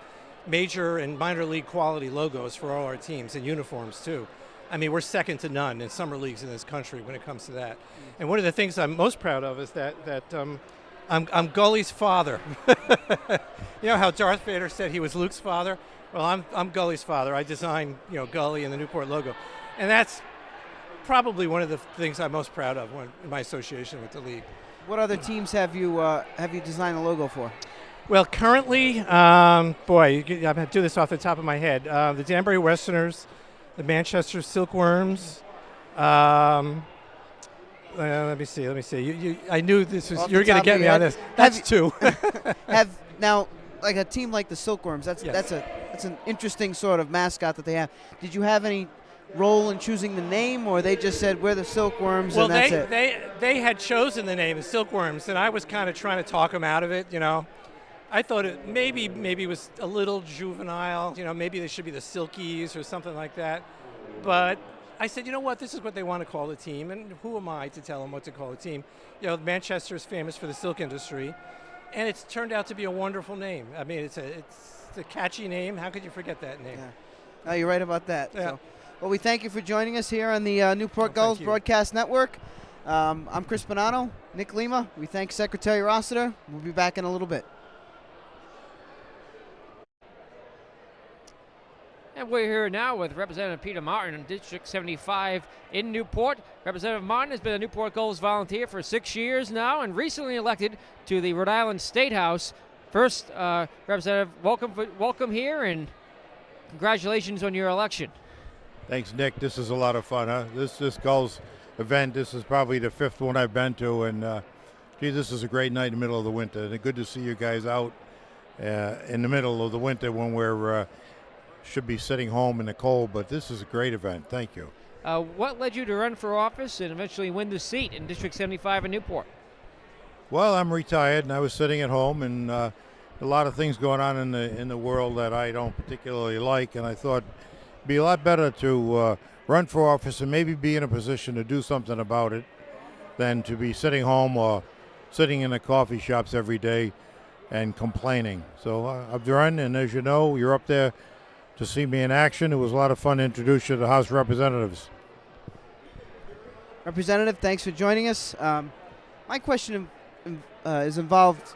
major and minor league quality logos for all our teams, and uniforms too. I mean, we're second to none in summer leagues in this country when it comes to that. And one of the things I'm most proud of is that I'm Gully's father. You know how Darth Vader said he was Luke's father? Well, I'm Gully's father. I designed, Gully and the Newport logo. And that's probably one of the things I'm most proud of in my association with the league. What other teams have you designed a logo for? Well, currently, I'm going to do this off the top of my head. The Danbury Westerners, the Manchester Silkworms. Let me see. I knew this was. You're going to get me on this. That's two. Now, like a team like the Silkworms. That's an interesting sort of mascot that they have. Did you have any role in choosing the name, or they just said we're the Silkworms and that's it? They had chosen the name, the Silkworms, and I was kind of trying to talk them out of it. I thought it maybe was a little juvenile. Maybe they should be the Silkies or something like that. But I said, you know what? This is what they want to call the team, and who am I to tell them what to call a team? Manchester is famous for the silk industry, and it's turned out to be a wonderful name. I mean, it's a catchy name. How could you forget that name? Yeah. No, you're right about that. Yeah. So, well, we thank you for joining us here on the Newport Gulls Broadcast Network. I'm Chris Bonanno, Nick Lima. We thank Secretary Rossiter. We'll be back in a little bit. And we're here now with Representative Peter Martin in District 75 in Newport. Representative Martin has been a Newport Gulls volunteer for 6 years now and recently elected to the Rhode Island State House. First, Representative, welcome here, and congratulations on your election. Thanks, Nick. This is a lot of fun, huh? This Gulls event, this is probably the fifth one I've been to, and this is a great night in the middle of the winter. And good to see you guys out in the middle of the winter when we're should be sitting home in the cold, but this is a great event. Thank you. What led you to run for office and eventually win the seat in District 75 in Newport? Well, I'm retired, and I was sitting at home, and a lot of things going on in the world that I don't particularly like, and I thought it'd be a lot better to run for office and maybe be in a position to do something about it than to be sitting home or sitting in the coffee shops every day and complaining. So I've run, and as you know, you're up there to see me in action. It was a lot of fun to introduce you to the House of Representatives. Representative, thanks for joining us. My question involves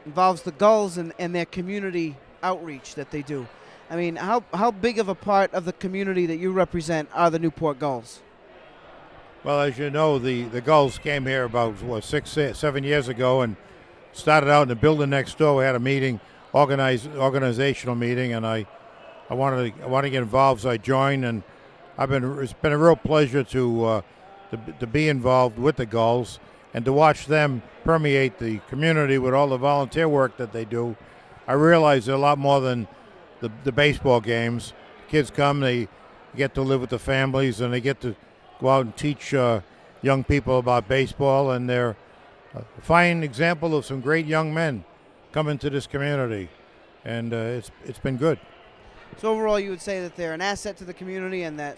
the Gulls and their community outreach that they do. I mean, how big of a part of the community that you represent are the Newport Gulls? Well, as you know, the Gulls came here about 7 years ago and started out in the building next door. We had a meeting, organizational meeting, and I wanted to get involved, so I joined, and it's been a real pleasure to be involved with the Gulls and to watch them permeate the community with all the volunteer work that they do. I realize they're a lot more than the baseball games. Kids come, they get to live with the families, and they get to go out and teach young people about baseball, and they're a fine example of some great young men coming to this community, and it's been good. So overall, you would say that they're an asset to the community, and that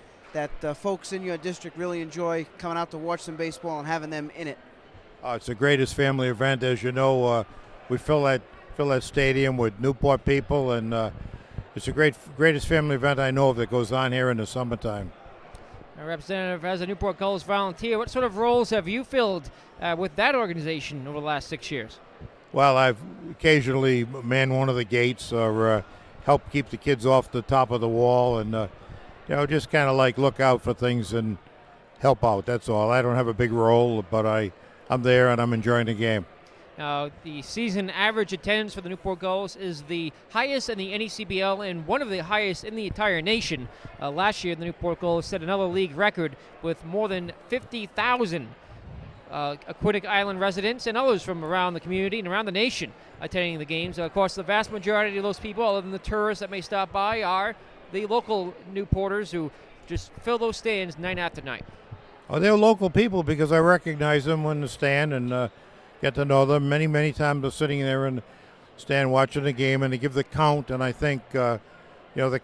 folks in your district really enjoy coming out to watch some baseball and having them in it. It's the greatest family event, as you know. We fill that stadium with Newport people, and it's the greatest family event I know of that goes on here in the summertime. Now, Representative, as a Newport Gulls volunteer, what sort of roles have you filled with that organization over the last 6 years? Well, I've occasionally manned one of the gates or help keep the kids off the top of the wall, and just kind of like look out for things and help out. That's all. I don't have a big role, but I'm there and I'm enjoying the game. Now, the season average attendance for the Newport Gulls is the highest in the NECBL and one of the highest in the entire nation. Last year, the Newport Gulls set another league record with more than 50,000 Aquatic Island residents and others from around the community and around the nation attending the games. Of course, the vast majority of those people, other than the tourists that may stop by, are the local Newporters who just fill those stands night after night. Oh, they're local people because I recognize them when they stand and get to know them. Many, many times they're sitting there in the stand watching the game, and they give the count, and I think the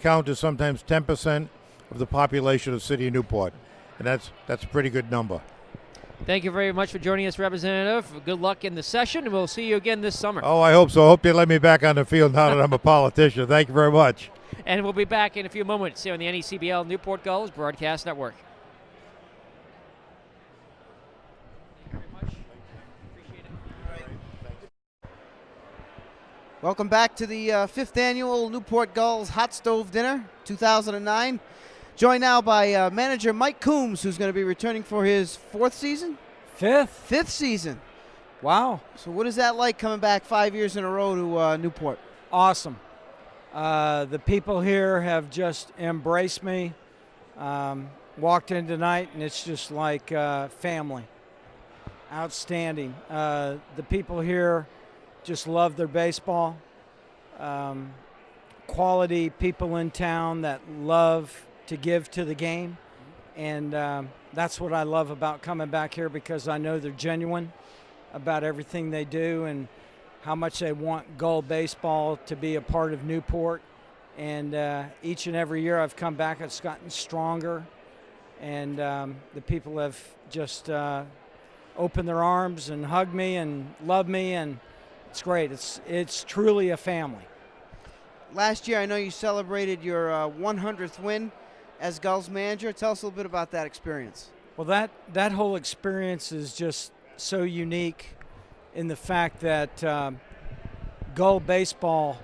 count is sometimes 10% of the population of the city of Newport, and that's a pretty good number. Thank you very much for joining us, Representative. Good luck in the session, and we'll see you again this summer. Oh, I hope so. I hope you let me back on the field now that I'm a politician. Thank you very much. And we'll be back in a few moments here on the NECBL Newport Gulls Broadcast Network. Welcome back to the 5th annual Newport Gulls Hotstove Dinner 2009. Joined now by manager Mike Coombs, who's going to be returning for his 4th season? 5th season. Wow. So what is that like coming back 5 years in a row to Newport? Awesome. The people here have just embraced me. Walked in tonight, and it's just like family. Outstanding. The people here just love their baseball. Quality people in town that love to give to the game. And that's what I love about coming back here, because I know they're genuine about everything they do and how much they want Gull baseball to be a part of Newport. And each and every year I've come back, it's gotten stronger. And the people have just opened their arms and hugged me and loved me, and it's great. It's truly a family. Last year, I know you celebrated your 100th win as Gulls manager. Tell us a little bit about that experience. Well, that whole experience is just so unique in the fact that Gull baseball,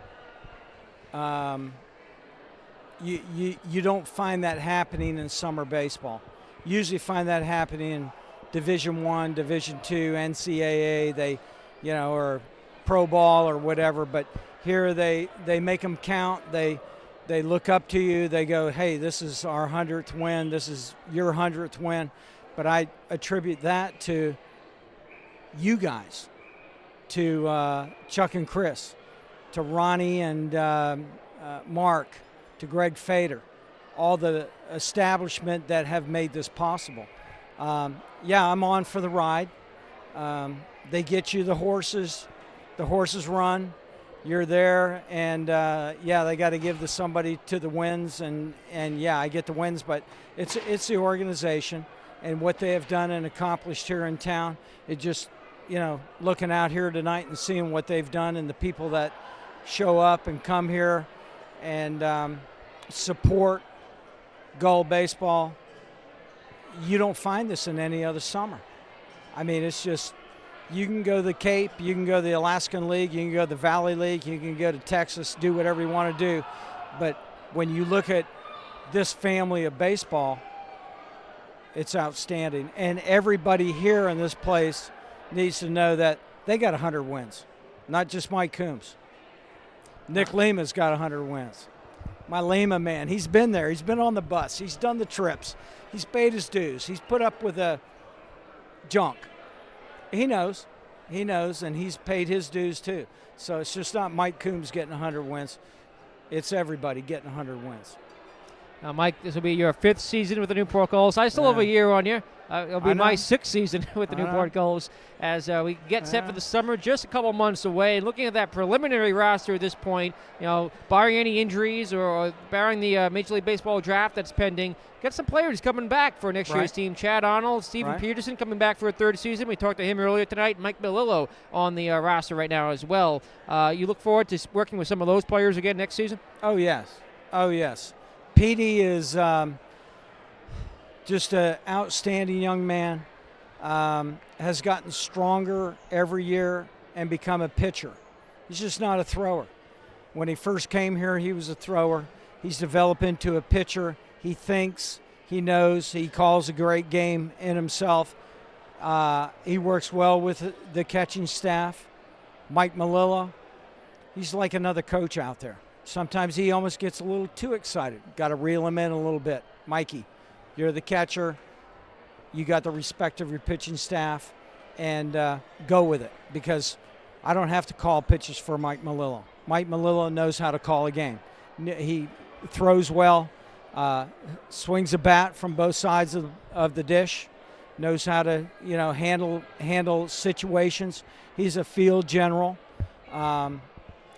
you don't find that happening in summer baseball. You usually find that happening in Division I, Division II, NCAA, or pro ball or whatever. But here they make them count. They look up to you. They go, hey, this is our 100th win. This is your 100th win. But I attribute that to you guys, to Chuck and Chris, to Ronnie and Mark, to Greg Fader, all the establishment that have made this possible. I'm on for the ride. They get you the horses run. You're there, and they got to give to somebody to the wins, and I get the wins, but it's the organization and what they have done and accomplished here in town. It just, looking out here tonight and seeing what they've done and the people that show up and come here and support Gull baseball. You don't find this in any other summer. I mean, it's just, you can go to the Cape, you can go to the Alaskan League, you can go to the Valley League, you can go to Texas, do whatever you want to do. But when you look at this family of baseball, it's outstanding. And everybody here in this place needs to know that they got 100 wins, not just Mike Coombs. Nick Lima's got 100 wins. My Lima man, he's been there. He's been on the bus. He's done the trips. He's paid his dues. He's put up with the junk. He knows, and he's paid his dues too. So it's just not Mike Coombs getting 100 wins. It's everybody getting 100 wins. Now, Mike, this will be your 5th season with the Newport Gulls. I still have a year on you. It'll be my 6th season with the Newport Gulls as we get set for the summer, just a couple months away. And looking at that preliminary roster at this point, barring any injuries or barring the Major League Baseball draft that's pending, got some players coming back for next year's team. Chad Arnold, Steven Peterson coming back for a 3rd season. We talked to him earlier tonight. Mike Melillo on the roster right now as well. You look forward to working with some of those players again next season? Oh, yes. Petey is just an outstanding young man, has gotten stronger every year and become a pitcher. He's just not a thrower. When he first came here, he was a thrower. He's developed into a pitcher. He thinks, he knows, he calls a great game in himself. He works well with the catching staff. Mike Melillo, he's like another coach out there. Sometimes he almost gets a little too excited. Got to reel him in a little bit. Mikey, you're the catcher. You got the respect of your pitching staff. and go with it, because I don't have to call pitches for Mike Melillo. Mike Melillo knows how to call a game. He throws well, swings a bat from both sides of the dish, knows how to handle situations. He's a field general.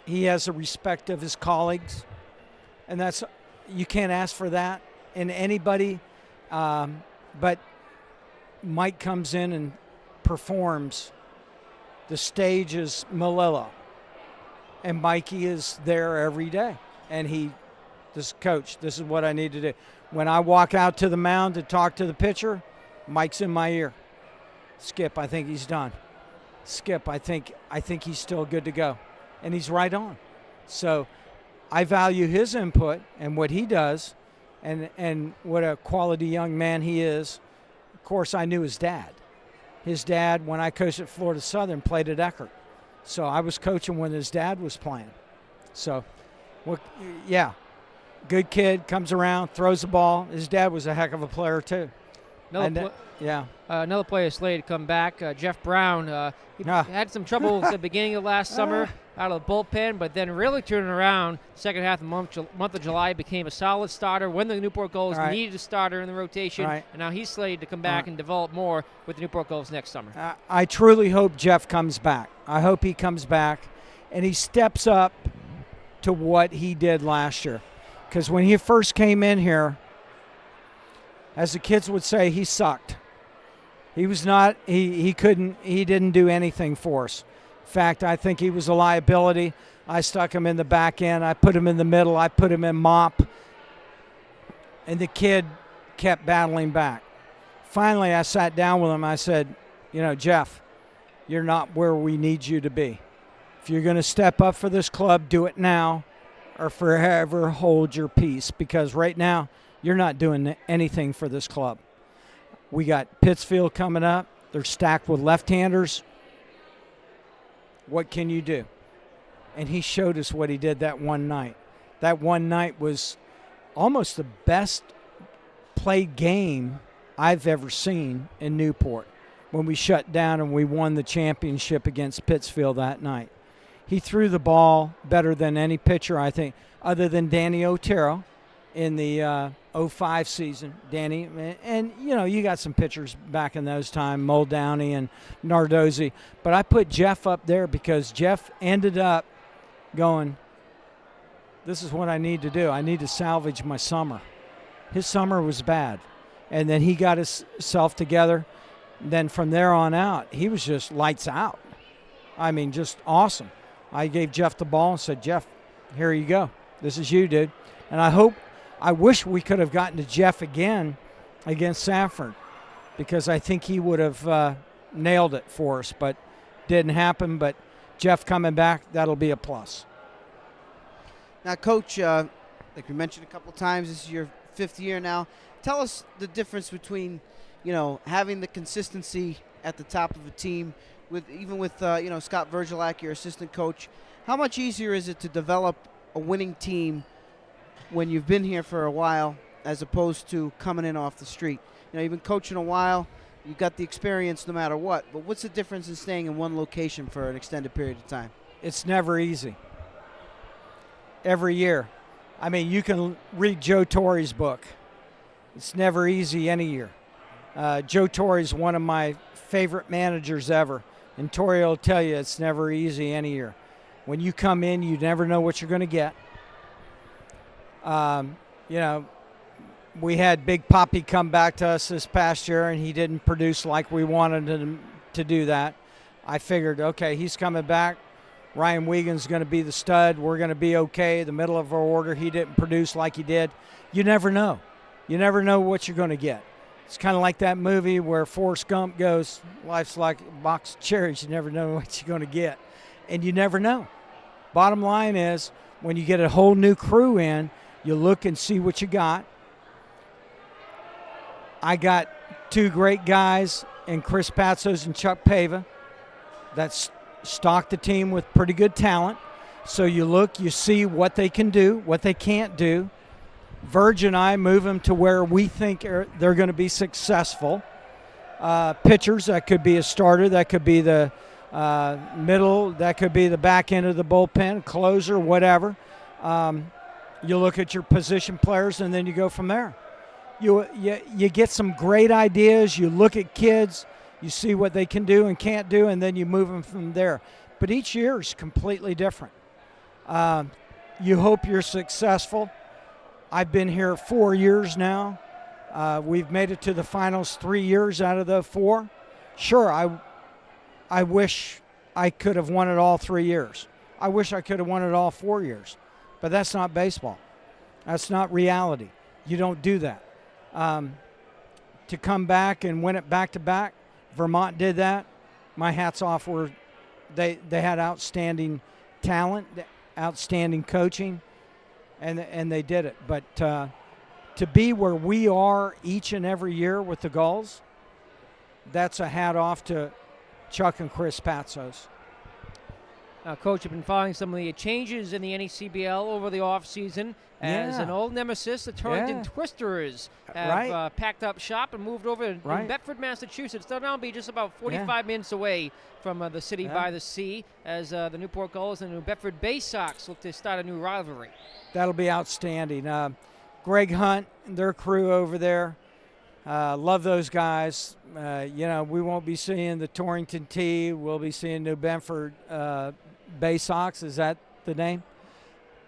He has a respect of his colleagues, and you can't ask for that in anybody. But Mike comes in and performs. The stage is Melillo, and Mikey is there every day. And this coach, this is what I need to do. When I walk out to the mound to talk to the pitcher, Mike's in my ear. Skip, I think he's done. Skip, I think he's still good to go. And he's right on. So I value his input and what he does, and what a quality young man he is. Of course, I knew his dad. His dad, when I coached at Florida Southern, played at Eckerd. So I was coaching when his dad was playing. So, good kid, comes around, throws the ball. His dad was a heck of a player too. Another player slated to come back, Jeff Brown. He had some trouble at the beginning of last summer out of the bullpen, but then really turning around. Second half of the month of July, became a solid starter when the Newport Gulls needed a starter in the rotation, and now he's slated to come back and develop more with the Newport Gulls next summer. I truly hope Jeff comes back. I hope he comes back and he steps up to what he did last year. Because when he first came in here, as the kids would say, he sucked. He was not, he didn't do anything for us. In fact, I think he was a liability. I stuck him in the back end. I put him in the middle. I put him in mop. And the kid kept battling back. Finally, I sat down with him. I said, Jeff, you're not where we need you to be. If you're going to step up for this club, do it now, or forever hold your peace, because right now you're not doing anything for this club. We got Pittsfield coming up. They're stacked with left-handers. What can you do? And he showed us what he did that one night. That one night was almost the best played game I've ever seen in Newport, when we shut down and we won the championship against Pittsfield that night. He threw the ball better than any pitcher, I think, other than Danny Otero in the 05 season. Danny, and you got some pitchers back in those times, Muldowney and Nardozzi. But I put Jeff up there because Jeff ended up going, this is what I need to do. I need to salvage my summer. His summer was bad. And then he got himself together. Then from there on out, he was just lights out. I mean, just awesome. I gave Jeff the ball and said, Jeff, here you go. This is you, dude. And I wish we could have gotten to Jeff again against Sanford, because I think he would have nailed it for us, but didn't happen. But Jeff coming back, that'll be a plus. Now, Coach, like we mentioned a couple times, this is your 5th year now. Tell us the difference between, having the consistency at the top of a team, with Scott Virgilak, your assistant coach. How much easier is it to develop a winning team when you've been here for a while, as opposed to coming in off the street? You've been coaching a while, you've got the experience no matter what, but what's the difference in staying in one location for an extended period of time? It's never easy. Every year. I mean, you can read Joe Torre's book. It's never easy any year. Joe Torre's one of my favorite managers ever, and Torre will tell you it's never easy any year. When you come in, you never know what you're going to get. We had Big Poppy come back to us this past year, and he didn't produce like we wanted him to do that. I figured, okay, he's coming back. Ryan Wiegand's going to be the stud. We're going to be okay. The middle of our order, he didn't produce like he did. You never know. You never know what you're going to get. It's kind of like that movie where Forrest Gump goes, life's like a box of cherries. You never know what you're going to get. And you never know. Bottom line is, when you get a whole new crew in, you look and see what you got. I got 2 great guys in Chris Patsos and Chuck Pava that stock the team with pretty good talent. So you look, you see what they can do, what they can't do. Verge and I move them to where we think they're going to be successful. pitchers. That could be a starter. That could be the middle. That could be the back end of the bullpen, closer, whatever. You look at your position players, and then you go from there. You get some great ideas. You look at kids. You see what they can do and can't do, and then you move them from there. But each year is completely different. You hope you're successful. I've been here 4 years now. We've made it to the finals 3 years out of the 4. Sure, I wish I could have won it all 3 years. I wish I could have won it all 4 years. But that's not baseball. That's not reality. You don't do that. To come back and win it back-to-back, Vermont did that. My hat's off. They had outstanding talent, outstanding coaching, and they did it. But to be where we are each and every year with the Gulls, that's a hat off to Chuck and Chris Patsos. Coach, you've been following some of the changes in the NECBL over the offseason. As an old nemesis, the Torrington Twisters have packed up shop and moved over to New Bedford, Massachusetts. They'll now be just about 45 minutes away from the city by the sea, as the Newport Gulls and the New Bedford Bay Sox look to start a new rivalry. That'll be outstanding. Greg Hunt and their crew over there, love those guys. We won't be seeing the Torrington T. We'll be seeing New Bedford Bay Sox. Is that the name?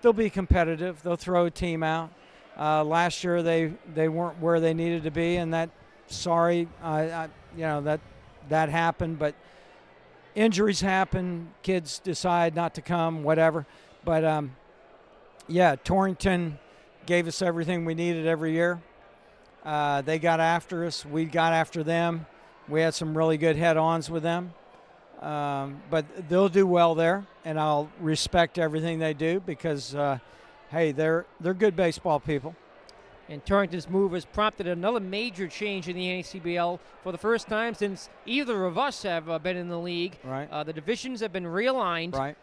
They'll be competitive. They'll throw a team out. Last year they weren't where they needed to be, and that happened. But injuries happen. Kids decide not to come, whatever. But Torrington gave us everything we needed every year. They got after us. We got after them. We had some really good head-ons with them. But they'll do well there, and I'll respect everything they do because, they're good baseball people. And Torrington's move has prompted another major change in the NECBL for the first time since either of us have been in the league. Right. The divisions have been realigned. Right.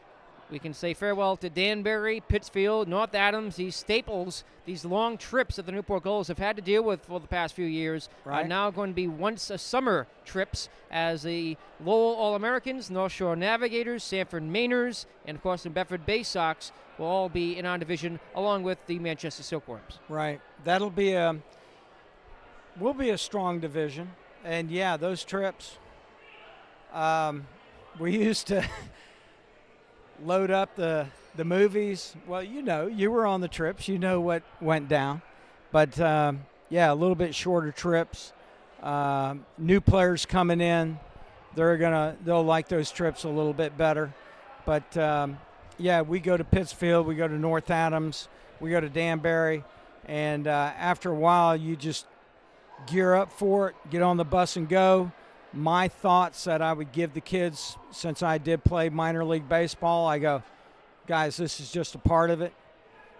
We can say farewell to Danbury, Pittsfield, North Adams, these staples, these long trips that the Newport Gulls have had to deal with for the past few years are now going to be once a summer trips as the Lowell All-Americans, North Shore Navigators, Sanford Mainers, and of course the Bedford Bay Sox will all be in our division along with the Manchester Silkworms. Right. That'll be will be a strong division. And those trips, we used to load up the movies. Well, you were on the trips. You know what went down. But, a little bit shorter trips. New players coming in, they'll like those trips a little bit better. But, we go to Pittsfield. We go to North Adams. We go to Danbury. And after a while, you just gear up for it, get on the bus and go. My thoughts that I would give the kids, since I did play minor league baseball, I go, guys, this is just a part of it.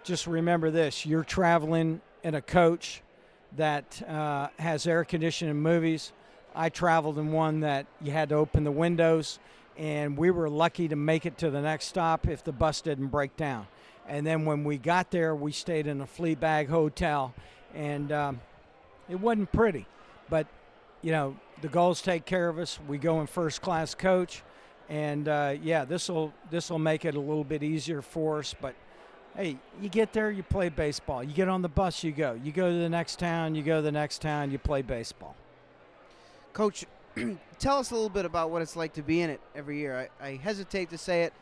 Just remember this. You're traveling in a coach that has air conditioning and movies. I traveled in one that you had to open the windows, and we were lucky to make it to the next stop if the bus didn't break down. And then when we got there, we stayed in a flea bag hotel, and it wasn't pretty. But, the Gulls take care of us. We go in first-class coach, and this will make it a little bit easier for us. But hey, you get there, you play baseball. You get on the bus, you go. You go to the next town, you go to the next town, you play baseball. Coach, tell us a little bit about what it's like to be in it every year. I hesitate to say it,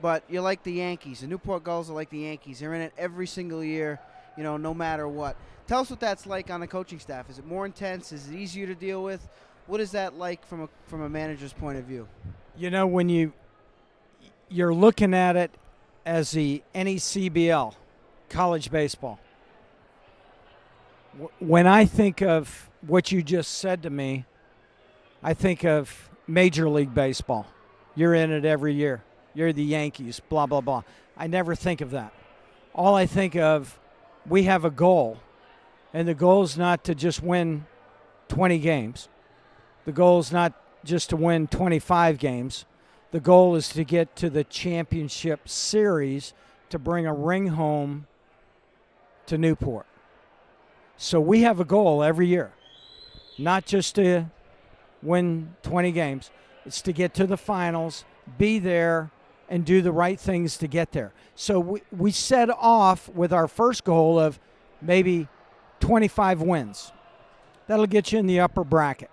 but you're like the Yankees. The Newport Gulls are like the Yankees. They're in it every single year, no matter what. Tell us what that's like on the coaching staff. Is it more intense? Is it easier to deal with? What is that like from a manager's point of view? When you're looking at it as the NECBL, college baseball, when I think of what you just said to me, I think of Major League Baseball. You're in it every year. You're the Yankees, blah, blah, blah. I never think of that. All I think of, we have a goal, and the goal is not to just win 20 games. The goal is not just to win 25 games. The goal is to get to the championship series to bring a ring home to Newport. So we have a goal every year, not just to win 20 games. It's to get to the finals, be there, and do the right things to get there. So we set off with our first goal of maybe 25 wins. That'll get you in the upper bracket.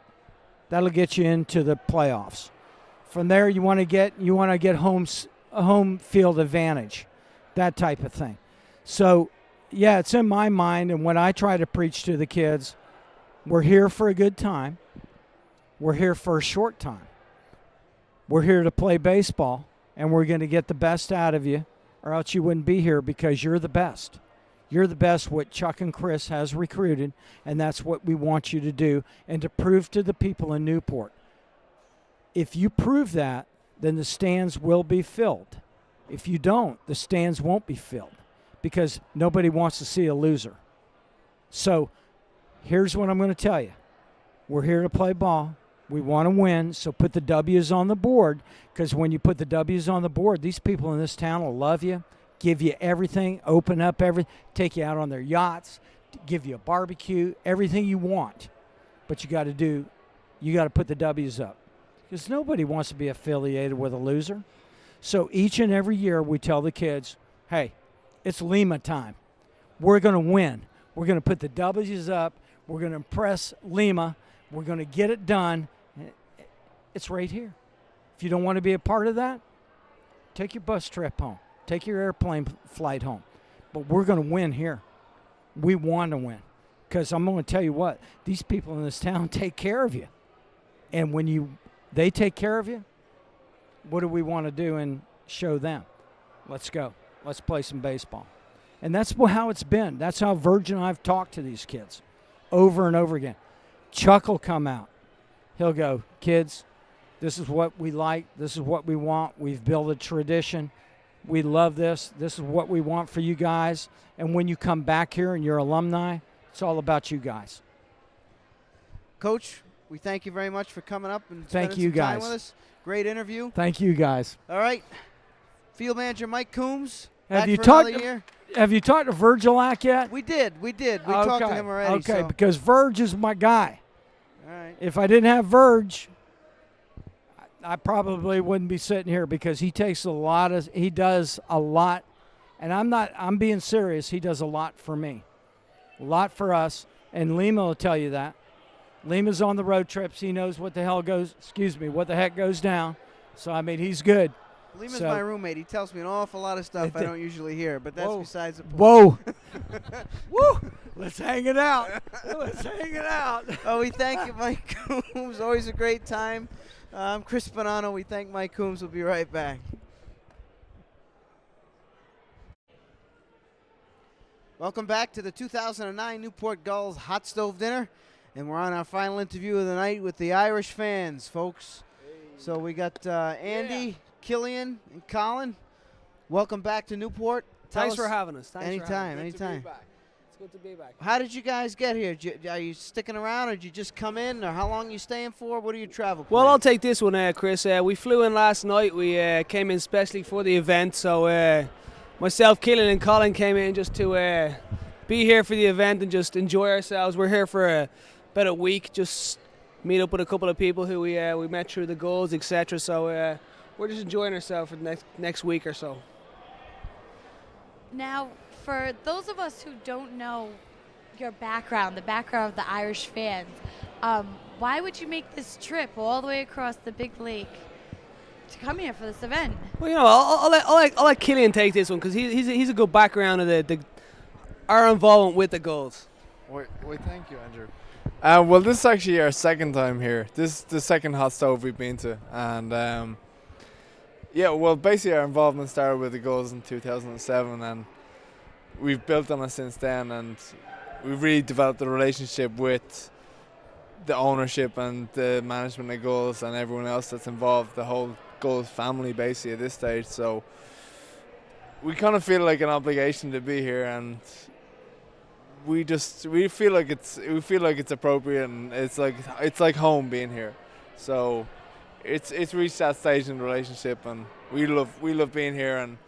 That'll get you into the playoffs. From there, you want to get home field advantage, that type of thing. So, yeah, it's in my mind, and when I try to preach to the kids, we're here for a good time. We're here for a short time. We're here to play baseball, and we're going to get the best out of you, or else you wouldn't be here because you're the best. You're the best what Chuck and Chris has recruited, and that's what we want you to do and to prove to the people in Newport. If you prove that, then the stands will be filled. If you don't, the stands won't be filled because nobody wants to see a loser. So here's what I'm going to tell you. We're here to play ball. We want to win, so put the W's on the board, because when you put the W's on the board, these people in this town will love you, give you everything, open up everything, take you out on their yachts, give you a barbecue, everything you want. But you got to put the W's up, because nobody wants to be affiliated with a loser. So each and every year we tell the kids, hey, it's Lima time. We're going to win. We're going to put the W's up. We're going to impress Lima. We're going to get it done. It's right here. If you don't want to be a part of that, take your bus trip home. Take your airplane flight home. But we're going to win here. We want to win. Because I'm going to tell you what, these people in this town take care of you. And when they take care of you, what do we want to do and show them? Let's go. Let's play some baseball. And that's how it's been. That's how Virgin and I've talked to these kids over and over again. Chuck will come out. He'll go, kids, this is what we like. This is what we want. We've built a tradition. We love this. This is what we want for you guys. And when you come back here and you're alumni, it's all about you guys. Coach, we thank you very much for coming up and Thank spending you, some time guys. with us. Great interview. Thank you, guys. All right. Field manager Mike Coombs. Have back you for talked? another year. Have you talked to Virgilac yet? We did. We talked to him already. Okay, so. because Verge is my guy. All right. If I didn't have Verge, I probably wouldn't be sitting here, because he does a lot, and I'm being serious. He does a lot for me, a lot for us, and Lima will tell you that. Lima's on the road trips. He knows what the heck goes down. So, I mean, he's good. Lima's my roommate. He tells me an awful lot of stuff I don't usually hear, but that's besides the point. Whoa. Woo! Let's hang it out. Let's hang it out. Oh, we thank you, Mike Coombs. Always a great time. I'm Chris Bonanno. We thank Mike Coombs. We'll be right back. Welcome back to the 2009 Newport Gulls Hotstove Dinner. And we're on our final interview of the night with the Irish fans, folks. Hey. So we got Andy, Killian, and Colin. Welcome back to Newport. Thanks for having us. Anytime. It's good to be back. How did you guys get here? Are you sticking around, or did you just come in, or how long are you staying for? What are your travel plans? Well, I'll take this one, Chris. We flew in last night. We came in especially for the event. So myself, Killian, and Colin came in just to be here for the event and just enjoy ourselves. We're here for about a week, just meet up with a couple of people who we met through the Gulls, etc. So we're just enjoying ourselves for the next week or so. Now, for those of us who don't know your background, the background of the Irish fans, why would you make this trip all the way across the big lake to come here for this event? Well, you know, I'll let Killian take this one, because he's a good background of our involvement with the Gulls. Wait, thank you, Andrew. Well, this is actually our second time here. This is the second hot stove we've been to, and basically our involvement started with the Gulls in 2007, and we've built on it since then, and we've really developed a relationship with the ownership and the management of Gulls and everyone else that's involved, the whole Gulls family basically at this stage. So we kind of feel like an obligation to be here, and we feel like it's appropriate, and it's like home being here. So it's reached that stage in the relationship, and we love being here, and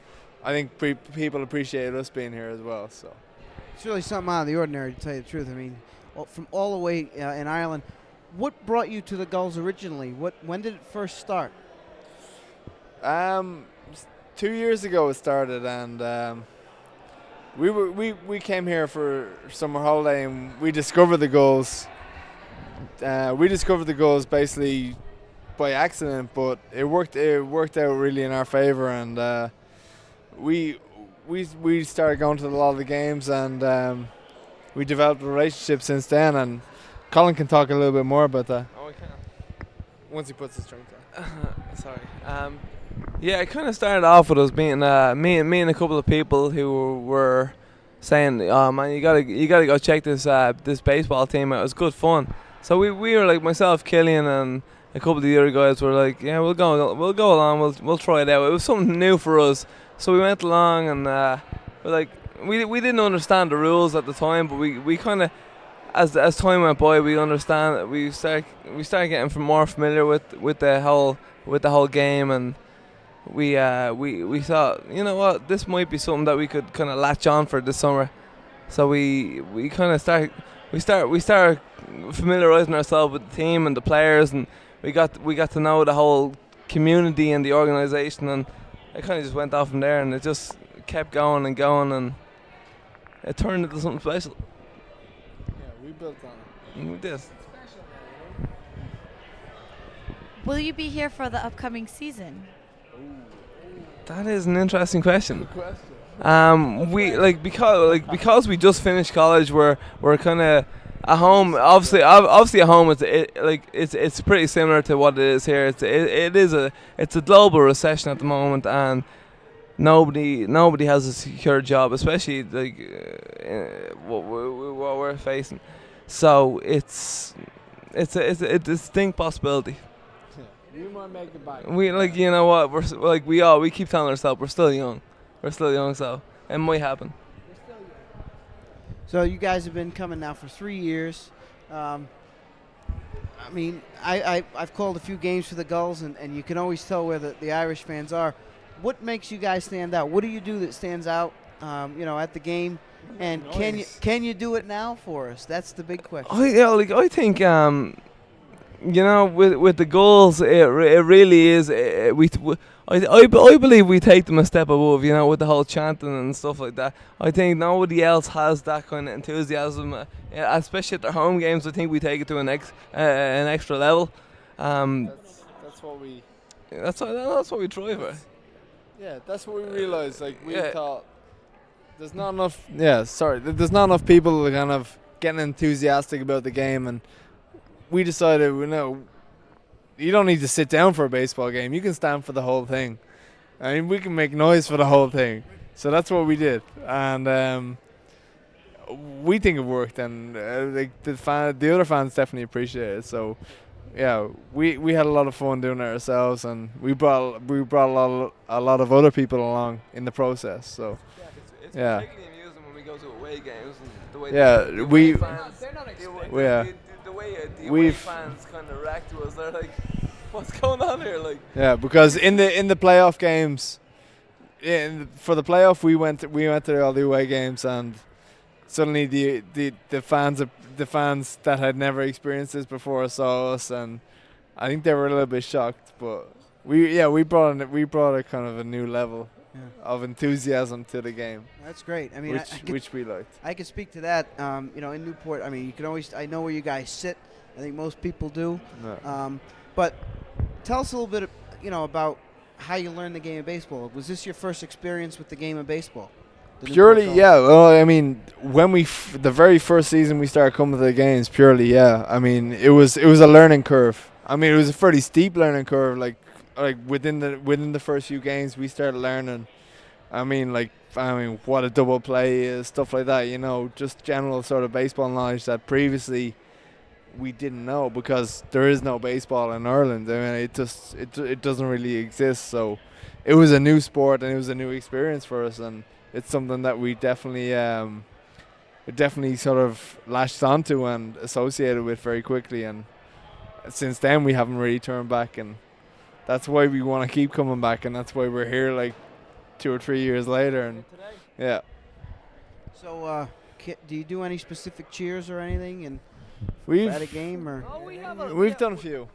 I think people appreciate us being here as well. So it's really something out of the ordinary, to tell you the truth. I mean, from all the way in Ireland, what brought you to the Gulls originally? When did it first start? 2 years ago it started, and we came here for summer holiday, and we discovered the Gulls. We discovered the Gulls basically by accident, but it worked out really in our favor, and we started going to a lot of the games, and we developed a relationship since then. And Colin can talk a little bit more about that. Oh, I can. Once he puts his drink down. Sorry. Yeah, it kind of started off with us being me and a couple of people who were saying, "Oh man, you gotta go check this baseball team out. It was good fun." So we were like, myself, Killian, and a couple of the other guys were like, "Yeah, we'll go along. We'll try it out." It was something new for us, so we went along, and we didn't understand the rules at the time, but we kind of, as time went by, we started getting more familiar with the whole game, and we thought, you know what, this might be something that we could kind of latch on for this summer. So we kind of started familiarizing ourselves with the team and the players, and we got to know the whole community and the organization, and it kind of just went off from there, and it just kept going and going, and it turned into something special. Yeah, we built on it. We did. Will you be here for the upcoming season? That is an interesting question. Good question. Because we just finished college, we're kind of at home. Obviously at home it's pretty similar to what it is here. It's a global recession at the moment, and nobody has a secure job, especially what we're facing. So it's a distinct possibility. We might make it back. You know what, we keep telling ourselves we're still young, so it might happen. So you guys have been coming now for 3 years. I mean, I've called a few games for the Gulls, and you can always tell where the Irish fans are. What makes you guys stand out? What do you do that stands out, at the game? And can you do it now for us? That's the big question. I think with the Gulls, it really is. I believe we take them a step above. With the whole chanting and stuff like that. I think nobody else has that kind of enthusiasm, especially at their home games. I think we take it to an extra level. That's what we. That's what we try for. Yeah, that's what we realized. We thought there's not enough. Yeah, sorry, there's not enough people kind of getting enthusiastic about the game, and we decided, you don't need to sit down for a baseball game. You can stand for the whole thing. I mean, we can make noise for the whole thing. So that's what we did, and we think it worked, and the other fans definitely appreciate it. So, yeah, we had a lot of fun doing it ourselves, and we brought a lot of other people along in the process. So, it's yeah. particularly amusing when we go to away games, and the way the away fans, they're not expecting. The away fans kind of react to us. They're like, "What's going on here?" Yeah, because in the playoff games, for the playoff we went to all the away games, and suddenly the fans that had never experienced this before saw us, and I think they were a little bit shocked. But we brought a kind of a new level of enthusiasm to the game. That's great. I mean, which we liked. I can speak to that. In Newport, I mean, you can always. I know where you guys sit. I think most people do. No. But tell us a little bit, about how you learned the game of baseball. Was this your first experience with the game of baseball? Purely, yeah. Well, I mean, when the very first season we started coming to the games, purely, yeah. I mean, it was a learning curve. I mean, it was a fairly steep learning curve. Like within the first few games, we started learning. I mean, what a double play is, stuff like that. Just general sort of baseball knowledge that previously we didn't know, because there is no baseball in Ireland. I mean, it doesn't really exist. So it was a new sport, and it was a new experience for us, and it's something that we definitely sort of latched onto and associated with very quickly, and since then we haven't really turned back, and that's why we want to keep coming back, and that's why we're here 2 or 3 years later, and yeah. So, do you do any specific cheers or anything? And At a game or? We've done a few.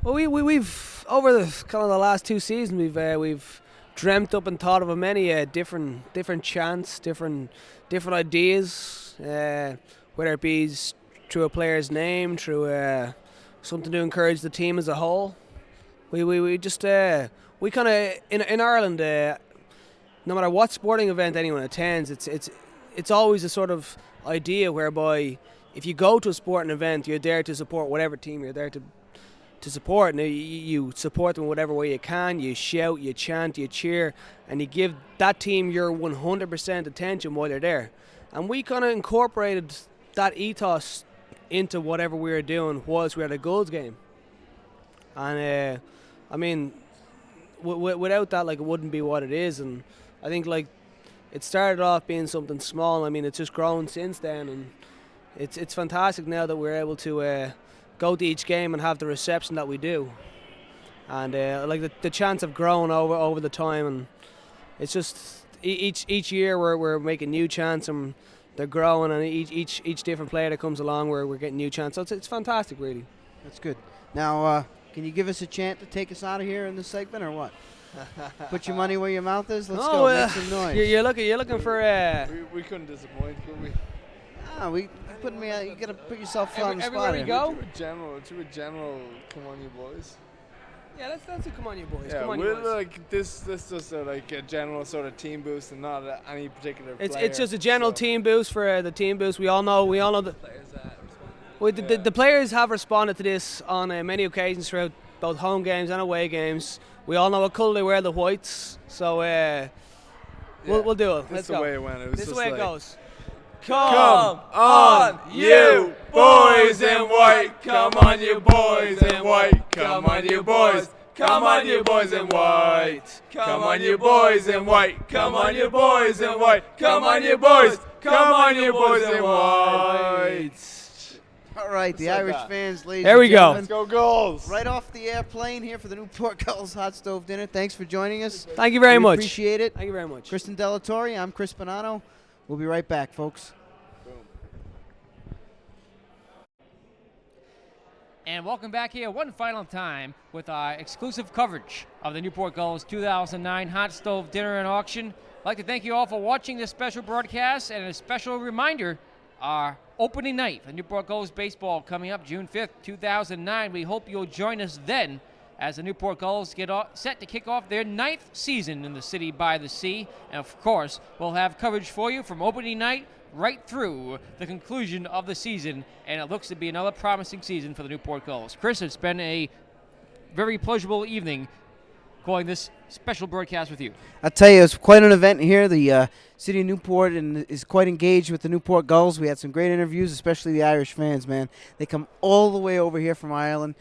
Well, we've over the kind of the last 2 seasons we've dreamt up and thought of many different chants, different ideas, whether it be through a player's name, through something to encourage the team as a whole. We just we kind of in Ireland, no matter what sporting event anyone attends, it's always a sort of idea whereby if you go to a sporting event, you're there to support whatever team you're there to support, and you support them in whatever way you can. You shout, you chant, you cheer, and you give that team your 100% attention while they're there. And we kind of incorporated that ethos into whatever we were doing whilst we were at a Gulls game. And I mean, without that, like, it wouldn't be what it is. And I think, like, it started off being something small. I mean, it's just grown since then, and it's fantastic now that we're able to go to each game and have the reception that we do. And like the chants have grown over the time, and it's just each year we're making new chants, and they're growing, and each different player that comes along we're getting new chants. So it's fantastic, really. That's good. Now, can you give us a chant to take us out of here in this segment, or what? Put your money where your mouth is. Let's go. Make some noise. You're looking for. We couldn't disappoint, could we? We putting me. You gotta put yourself on the spot. Everywhere you go. To a general. Come on, you boys. Yeah, let's do Come On You Boys. Yeah, Come on, we're you boys. like this just like a general sort of team boost, and not any particular player. It's just a general team boost for the team boost. We all know the the players have responded to this on many occasions throughout both home games and away games. We all know what colour they wear, the whites. So we'll do it. Let's This is the go. way it went. It was This is just the way it like, goes. Come on, you boys in white. Come on, you boys in white. Come on, you boys. Come on, you boys in white. Come on, you boys in white. Come on, you boys in white. Come on, you boys. Come on, you boys in white. All right, the Just like Irish that. fans, ladies There we and go. gentlemen. Let's go Gulls. Right off the airplane here for the Newport Gulls Hot Stove Dinner. Thanks for joining us. Thank you very We much. Appreciate it. Thank you very much. Kristen Delatorre, I'm Chris Bonanno. We'll be right back, folks. And welcome back here one final time with our exclusive coverage of the Newport Gulls 2009 Hot Stove Dinner and Auction. I'd like to thank you all for watching this special broadcast, and a special reminder, our opening night for Newport Gulls baseball coming up June 5th, 2009. We hope you'll join us then as the Newport Gulls get set to kick off their 9th season in the city by the sea. And of course, we'll have coverage for you from opening night right through the conclusion of the season, and it looks to be another promising season for the Newport Gulls. Chris, it's been a very pleasurable evening calling this special broadcast with you. I'll tell you, it's quite an event here. The city of Newport is quite engaged with the Newport Gulls. We had some great interviews, especially the Irish fans, man. They come all the way over here from Ireland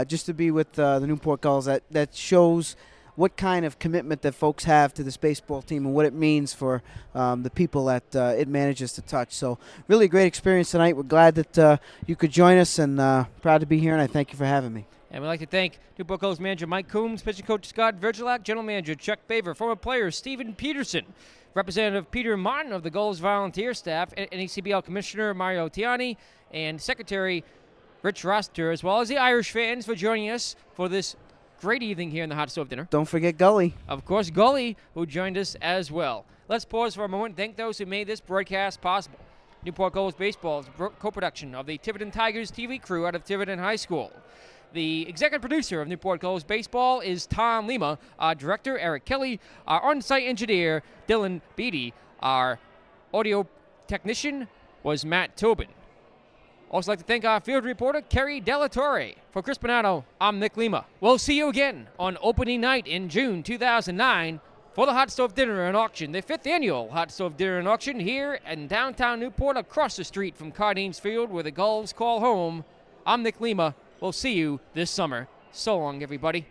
just to be with the Newport Gulls. That shows what kind of commitment that folks have to this baseball team and what it means for the people that it manages to touch. So really great experience tonight. We're glad that you could join us, and proud to be here, and I thank you for having me. And we'd like to thank Newport Gulls manager Mike Coombs, pitching coach Scott Virgilak, general manager Chuck Baver, former player Stephen Peterson, Representative Peter Martin of the Gulls volunteer staff, NECBL Commissioner Mario Tiani, and Secretary Rich Roster, as well as the Irish fans for joining us for this great evening here in the Hot Stove Dinner. Don't forget Gully. Of course, Gully, who joined us as well. Let's pause for a moment and thank those who made this broadcast possible. Newport Gulls Baseball is a co-production of the Tiverton Tigers TV crew out of Tiverton High School. The executive producer of Newport Gulls Baseball is Tom Lima. Our director, Eric Kelly. Our on-site engineer, Dylan Beatty. Our audio technician was Matt Tobin. Also like to thank our field reporter, Kerry Delatorre. For Chris Bonanno, I'm Nick Lima. We'll see you again on opening night in June 2009 for the Hot Stove Dinner and Auction, the 5th annual Hot Stove Dinner and Auction here in downtown Newport, across the street from Cardines Field, where the Gulls call home. I'm Nick Lima. We'll see you this summer. So long, everybody.